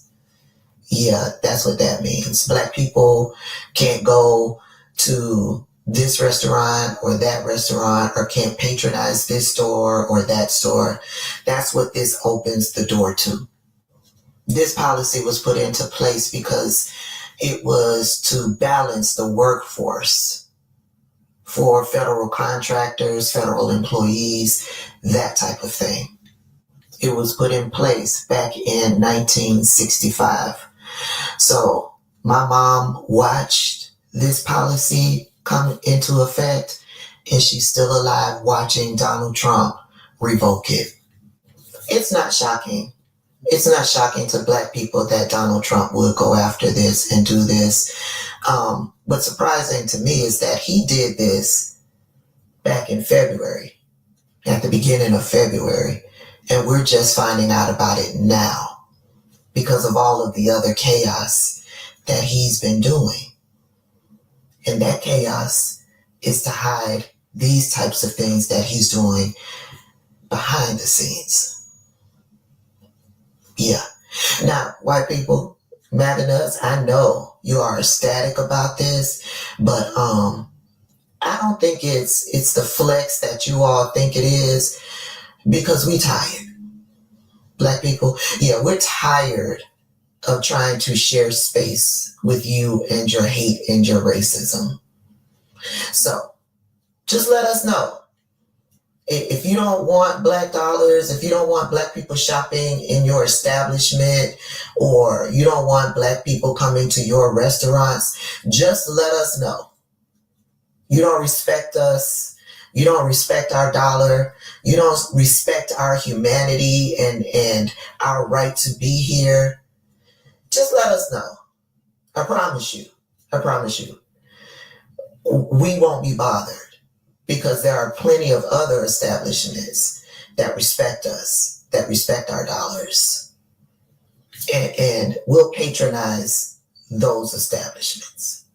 Yeah, that's what that means. Black people can't go to this restaurant or that restaurant, or can't patronize this store or that store. That's what this opens the door to. This policy was put into place because it was to balance the workforce for federal contractors, federal employees, that type of thing. It was put in place back in 1965. So my mom watched this policy come into effect, and she's still alive watching Donald Trump revoke it. It's not shocking. It's not shocking to black people that Donald Trump would go after this and do this. What's surprising to me is that he did this back in February, at the beginning of February, and we're just finding out about it now because of all of the other chaos that he's been doing. And that chaos is to hide these types of things that he's doing behind the scenes. Yeah. Now, white people, mad at us, I know you are ecstatic about this, but I don't think it's the flex that you all think it is, because we tired. Black people, yeah, we're tired of trying to share space with you and your hate and your racism. So just let us know. If you don't want black dollars, if you don't want black people shopping in your establishment, or you don't want black people coming to your restaurants, just let us know. You don't respect us. You don't respect our dollar. You don't respect our humanity and our right to be here. Just let us know. I promise you. I promise you. We won't be bothered, because there are plenty of other establishments that respect us, that respect our dollars. And we'll patronize those establishments.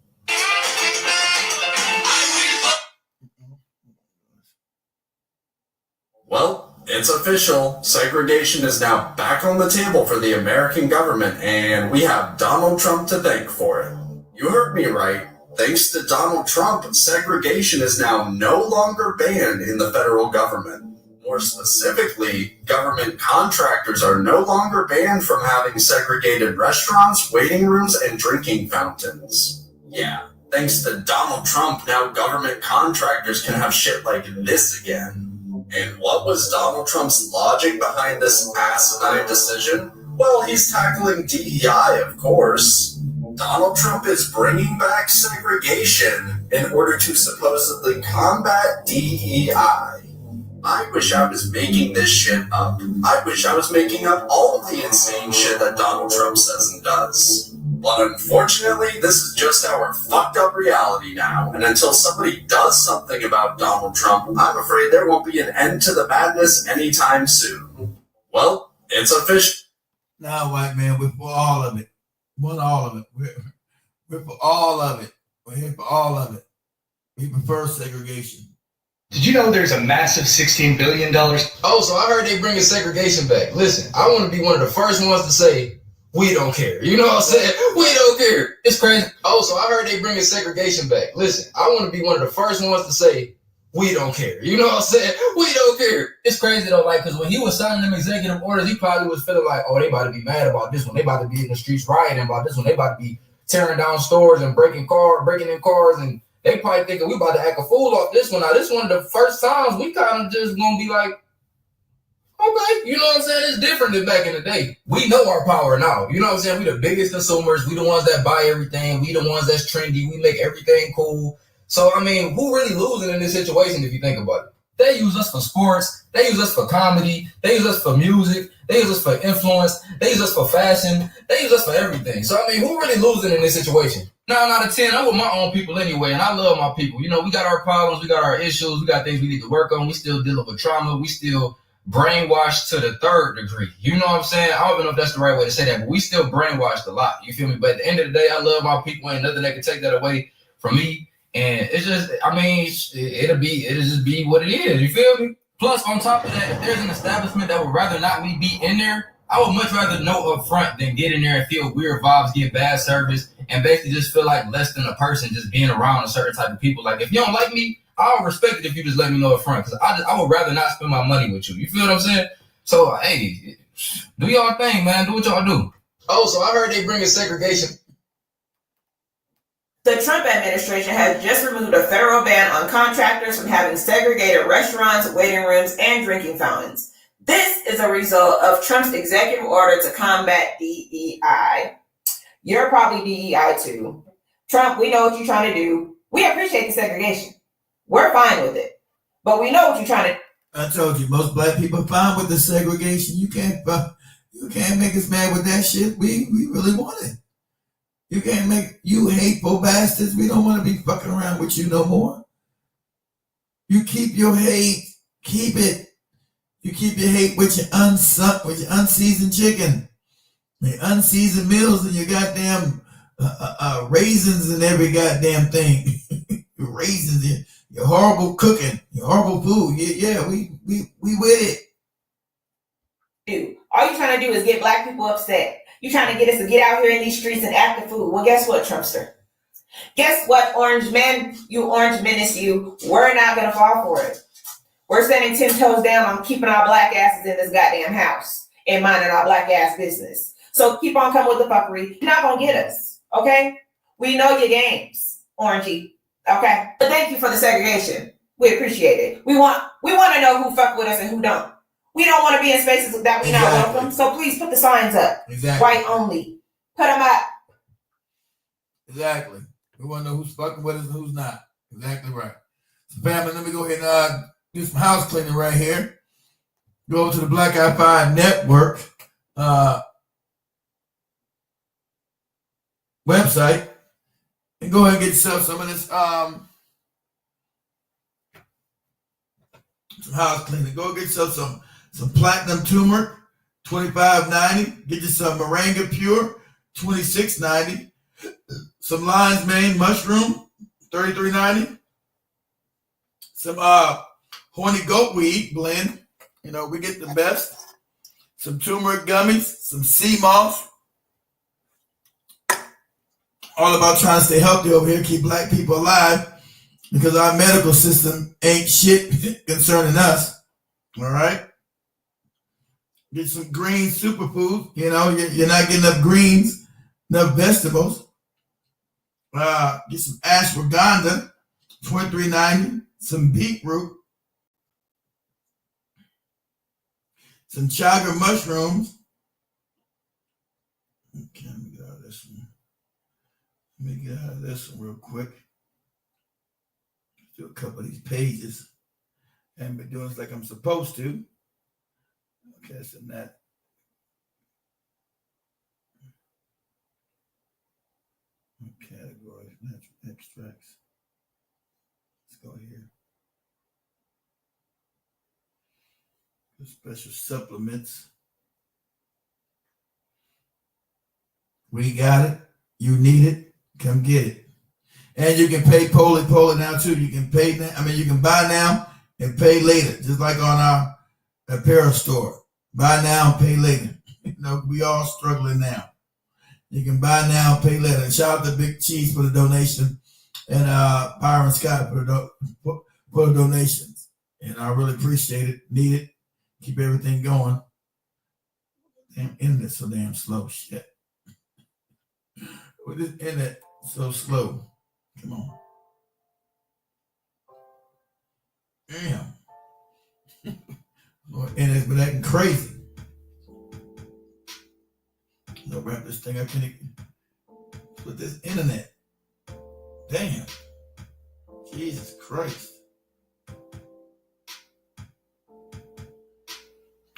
Well, it's official. Segregation is now back on the table for the American government, and we have Donald Trump to thank for it. You heard me right. Thanks to Donald Trump, segregation is now no longer banned in the federal government. More specifically, government contractors are no longer banned from having segregated restaurants, waiting rooms, and drinking fountains. Yeah, thanks to Donald Trump, now government contractors can have shit like this again. And what was Donald Trump's logic behind this asinine decision? Well, he's tackling DEI, of course. Donald Trump is bringing back segregation in order to supposedly combat DEI. I wish I was making this shit up. I wish I was making up all of the insane shit that Donald Trump says and does. But unfortunately, this is just our fucked up reality now, and until somebody does something about Donald Trump, I'm afraid there won't be an end to the madness anytime soon. Well, it's official. Nah, white man, we're for all of it. We want all of it. We're for all of it. We're here for all of it. We prefer segregation. Did you know there's a massive $16 billion? Oh, so I heard they bringing segregation back. Listen, I want to be one of the first ones to say, we don't care. You know what I'm saying? We don't care. It's crazy. Oh, so I heard they bringing segregation back. Listen, I want to be one of the first ones to say, we don't care. You know what I'm saying? We don't care. It's crazy though, like, because when he was signing them executive orders, he probably was feeling like, oh, they about to be mad about this one. They about to be in the streets rioting about this one. They about to be tearing down stores and breaking in cars, and they probably thinking we about to act a fool off this one. Now, this one of the first times we kind of just gonna be like, okay, you know what I'm saying? It's different than back in the day. We know our power now. You know what I'm saying? We the biggest consumers. We the ones that buy everything. We the ones that's trendy. We make everything cool. So, I mean, who really losing in this situation if you think about it? They use us for sports. They use us for comedy. They use us for music. They use us for influence. They use us for fashion. They use us for everything. So, I mean, who really losing in this situation? 9 out of 10, I'm with my own people anyway, and I love my people. You know, we got our problems. We got our issues. We got things we need to work on. We still dealing with trauma. We still brainwashed to the 3rd degree. You know what I'm saying? I don't even know if that's the right way to say that, but we still brainwashed a lot. You feel me? But at the end of the day, I love my people. Ain't nothing that can take that away from me. And it's just, I mean, it'll just be what it is. You feel me? Plus, on top of that, if there's an establishment that would rather not me be in there, I would much rather know up front than get in there and feel weird vibes, get bad service, and basically just feel like less than a person just being around a certain type of people. Like, if you don't like me, I'll respect it if you just let me know up front, because I would rather not spend my money with you. You feel what I'm saying? So, hey, do y'all thing, man. Do what y'all do. Oh, so I heard they bringing segregation. The Trump administration has just removed a federal ban on contractors from having segregated restaurants, waiting rooms, and drinking fountains. This is a result of Trump's executive order to combat DEI. You're probably DEI too. Trump, we know what you're trying to do. We appreciate the segregation. We're fine with it. But we know what you're trying to do. I told you, most black people are fine with the segregation. You can't make us mad with that shit. We really want it. You can't make you hateful bastards. We don't want to be fucking around with you no more. You keep your hate. Keep it. You keep your hate with your unseasoned chicken, your unseasoned meals, and your goddamn raisins and every goddamn thing. Your raisins, your horrible cooking, your horrible food. Yeah, we with it. All you're trying to do is get black people upset. You're trying to get us to get out here in these streets and act the fool. Well, guess what, Trumpster? Guess what, orange men, you orange menace, you. We're not going to fall for it. We're standing 10 toes down on keeping our black asses in this goddamn house and minding our black ass business. So keep on coming with the fuckery. You're not going to get us, okay? We know your games, Orangey, okay? But thank you for the segregation. We appreciate it. We want to know who fuck with us and who don't. We don't want to be in spaces that we're not welcome. So please put the signs up. Exactly. White only. Put them up. Exactly. We want to know who's fucking with us and who's not. Exactly right. So family, let me go ahead and do some house cleaning right here. Go over to the Black Eye Fire Network website and go ahead and get yourself some of this some house cleaning. Go get yourself some platinum turmeric, $25.90. Get you some moringa pure, $26.90. Some lion's mane mushroom, $33.90. Some horny goat weed blend. You know, we get the best. Some turmeric gummies, some sea moss. All about trying to stay healthy over here, keep black people alive, because our medical system ain't shit concerning us. All right? Get some green superfood. You know, you're not getting enough greens, enough vegetables. Get some ashwagandha, $23.90. Some beetroot. Some chaga mushrooms. Okay, let me get out of this one. Let me get out of this one real quick. Do a couple of these pages. I haven't been doing this like I'm supposed to. Okay, so that. Categories, natural extracts. Let's go here. The special supplements. We got it. You need it. Come get it. And you can pay Poly now too. You can pay now. I mean, you can buy now and pay later, just like on our apparel store. Buy now and pay later. You know, we all struggling now. You can buy now and pay later. And shout out to Big Cheese for the donation, and Byron Scott for the donations. And I really appreciate it. Need it. Keep everything going. Damn, internet so damn slow. Shit. With this internet so slow. Come on. Damn. Internet's been acting crazy. No wrap this thing. I can't even with this internet. Damn. Jesus Christ.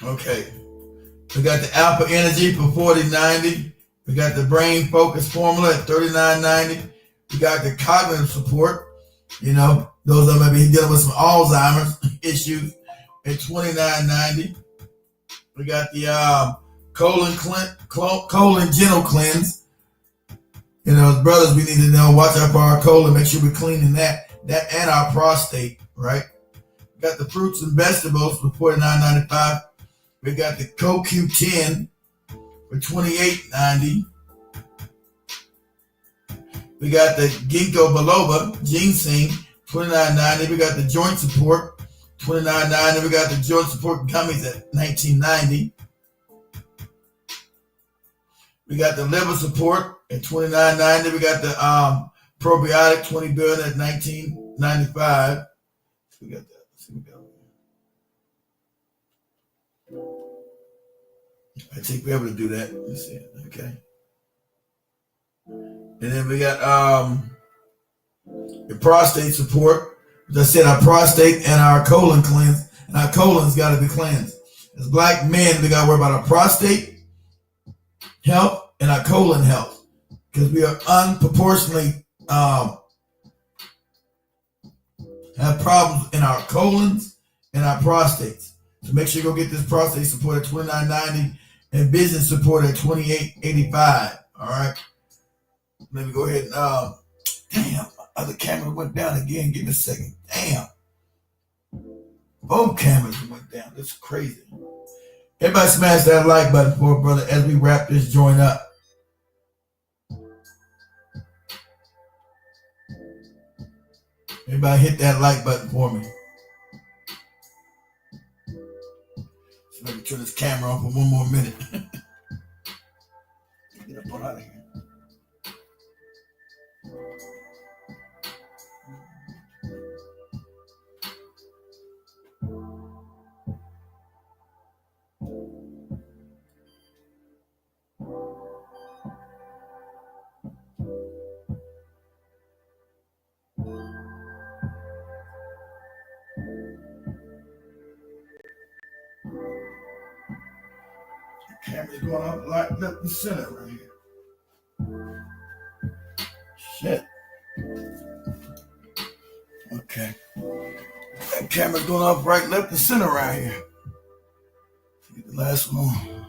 Okay. We got the Alpha Energy for $40.90. We got the Brain Focus Formula at $39.90. We got the cognitive support. You know, those that may be dealing with some Alzheimer's issues at $29.90. We got the colon gentle cleanse. You know, brothers, we need to know, watch out for our colon, make sure we're cleaning that and our prostate, right? We got the fruits and vegetables for $49.95. We got the CoQ10 for $28.90. We got the ginkgo biloba, ginseng, $29.90. We got the joint support, $29.90. We got the joint support gummies at $19.90. We got the liver support at $29.90. We got the probiotic 20 billion at $19.95. We got that. I think we're able to do that. Let's see. Okay. And then we got the prostate support. As I said, our prostate and our colon cleanse, and our colon's got to be cleansed. As black men, we got to worry about our prostate health and our colon health, because we are unproportionately have problems in our colons and our prostates. So make sure you go get this prostate support at $29.90 and business support at $28.85. All right. Let me go ahead and damn, my other camera went down again. Give me a second. Damn. Both cameras went down. That's crazy. Everybody smash that like button for it, brother, as we wrap this joint up. Everybody hit that like button for me. So let me turn this camera off for one more minute. Get up out of here. Camera's going up like left and center right here. Shit. Okay. That camera's going up right, left, and center right here. Get the last one on.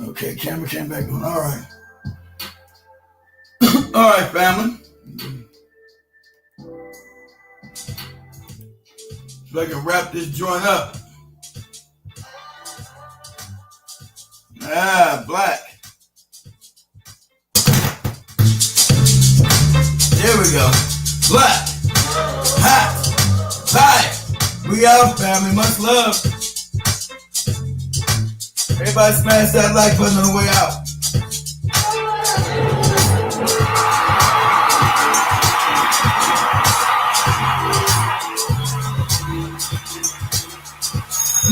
Okay, camera came back on. All right. All right, family. So I can wrap this joint up. Black. There we go. Black. Hot. Fire. We out, family. Much love. Everybody smash that like button on the way out.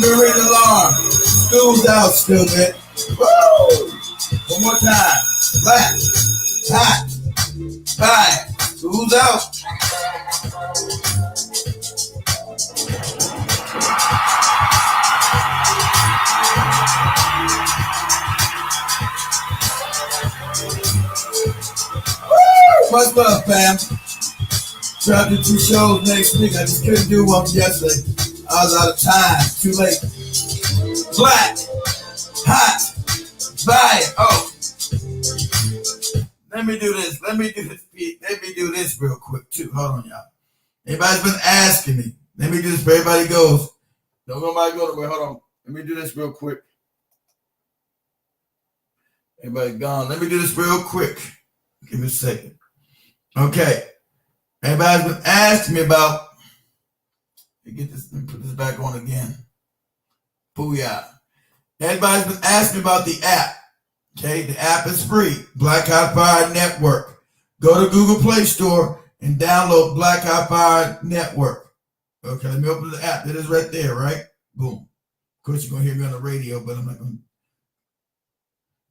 Ring the alarm. School's out, stupid. Woo! One more time. Black. Hot. Fire. School's out. Woo! Much love, fam. Try to do 2 shows next week. I just couldn't do one yesterday. I was out of time. Too late. flat, hot, fire. Oh, let me do this. Let me do this real quick too. Hold on, y'all. Everybody's been asking me. Let me do this where everybody goes. Don't nobody go nowhere. Hold on. Let me do this real quick. Everybody gone. Let me do this real quick. Give me a second. Okay. Everybody's been asking me about. Let me put this back on again. Booyah. Everybody's been asking me about the app. Okay, the app is free. Black Hot Fire Network. Go to Google Play Store and download Black Hot Fire Network. Okay, let me open the app. It is right there, right? Boom. Of course, you're going to hear me on the radio, but I'm not going to.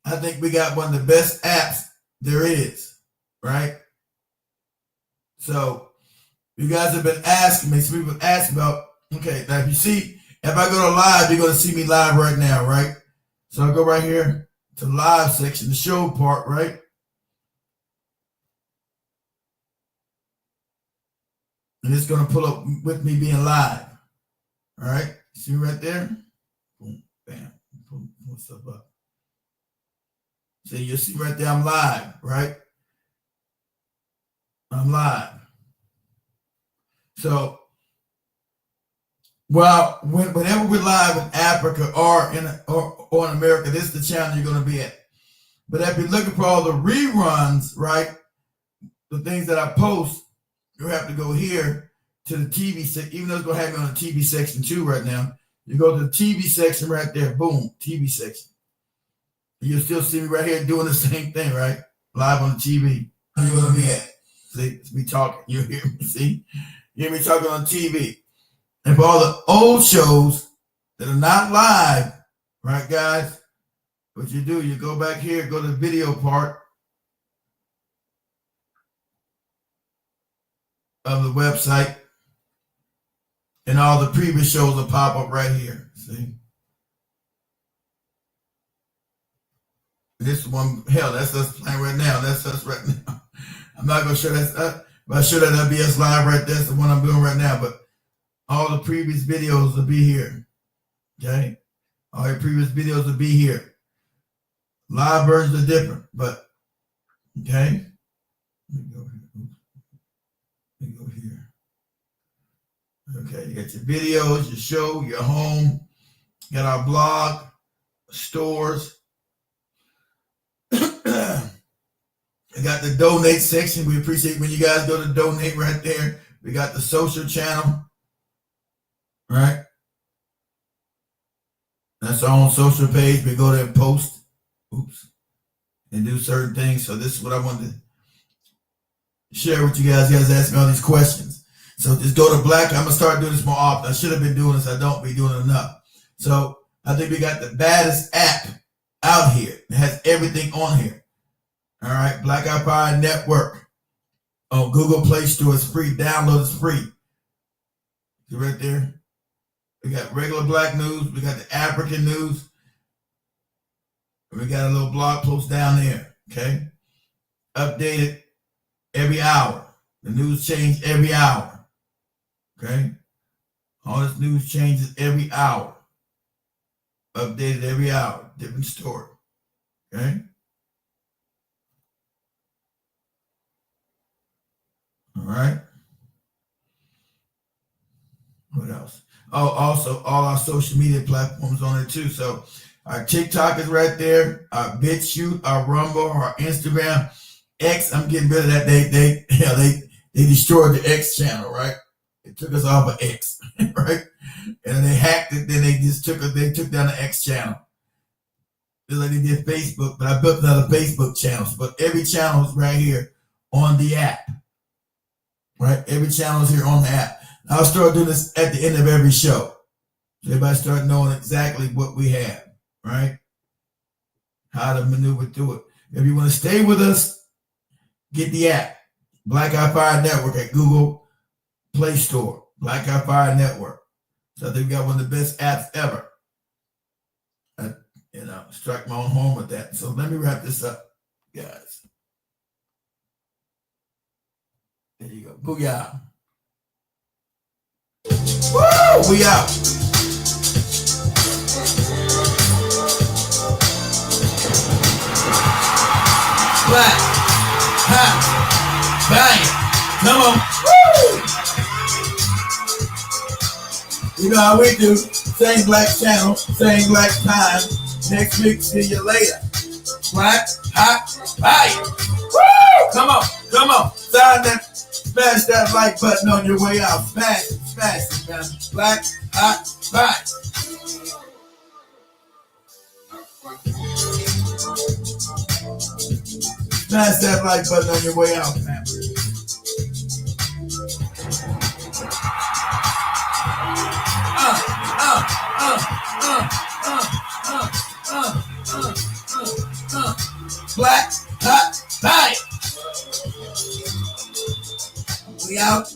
I think we got one of the best apps there is, right? So, you guys have been asking me. So, we've been asking about, okay, now if you see, if I go to live, you're going to see me live right now, right? So, I'll go right here to the live section, the show part, right? And it's going to pull up with me being live. All right? See right there? Boom, bam. Pull stuff up. So you'll see right there, I'm live, right? I'm live. So, well, whenever we're live in Africa or in America, this is the channel you're going to be at. But if you're looking for all the reruns, right, the things that I post, you have to go here to the TV section, even though it's going to have me on the TV section too right now. You go to the TV section right there, boom, TV section. You'll still see me right here doing the same thing, right? Live on the TV. You're going to be at. See, it's me talking. You hear me, see? You hear me talking on TV. And for all the old shows that are not live, right, guys? What you do, you go back here, go to the video part of the website, and all the previous shows will pop up right here. See? This one, hell, that's us playing right now. That's us right now. I'm not going to show that. But I show that that'll be us live right there. That's the one I'm doing right now. But all the previous videos will be here. Okay? All your previous videos will be here. Live versions are different, but okay. Let me go here. Okay, you got your videos, your show, your home. You got our blog, stores. I got the donate section. We appreciate when you guys go to donate right there. We got the social channel. Right? That's our own social page. We go there and post. Oops. And do certain things. So this is what I wanted to share with you guys. You guys ask me all these questions. So just go to Black. I'm going to start doing this more often. I should have been doing this. I don't be doing it enough. So I think we got the baddest app out here. It has everything on here. All right. Black Hot Fire Network on Google Play Store. It's free. Download is free. See right there. We got regular black news. We got the African news. We got a little blog post down there, okay? Updated every hour. The news changes every hour, okay? All this news changes every hour. Updated every hour. Different story, okay? All right. What else? Oh, also all our social media platforms on it too. So our TikTok is right there. Our BitChute, our Rumble, our Instagram, X. I'm getting rid of that. They destroyed the X channel, right? They took us off of X, right? And they hacked it. Then they took down the X channel. Just like they did Facebook, but I built another Facebook channel. But every channel is right here on the app, right? Every channel is here on the app. I'll start doing this at the end of every show. So everybody start knowing exactly what we have, right? How to maneuver through it. If you want to stay with us, get the app. Black Hot Fire Network at Google Play Store. Black Hot Fire Network. So I think we got one of the best apps ever. Strike my own home with that. So let me wrap this up, guys. There you go. Booyah. Woo! We out. Black, hot, bang. Come on. Woo! You know how we do. Same black channel, same black time. Next week, see you later. Black, hot, bang. Woo! Come on. Smash that like button on your way out. Smash it, man. Black, hot, bang. Smash that like button on your way out, man. Black, hot, bang. We out.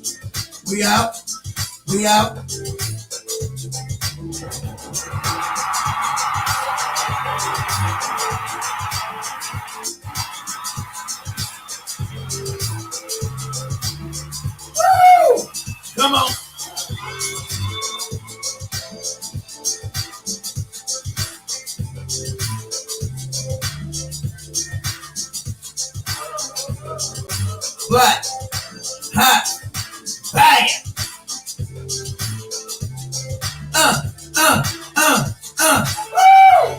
Woo! Come on. Black, hot, bang. Woo!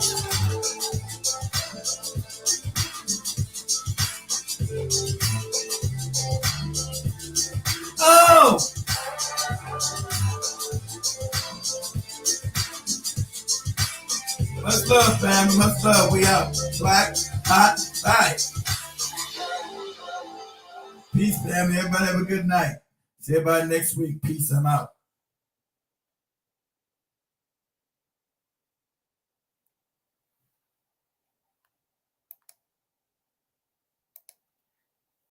Oh! Much love, family. Much love. We out. Black, hot, bang. Peace, family. Everybody have a good night. See everybody next week. Peace. I'm out.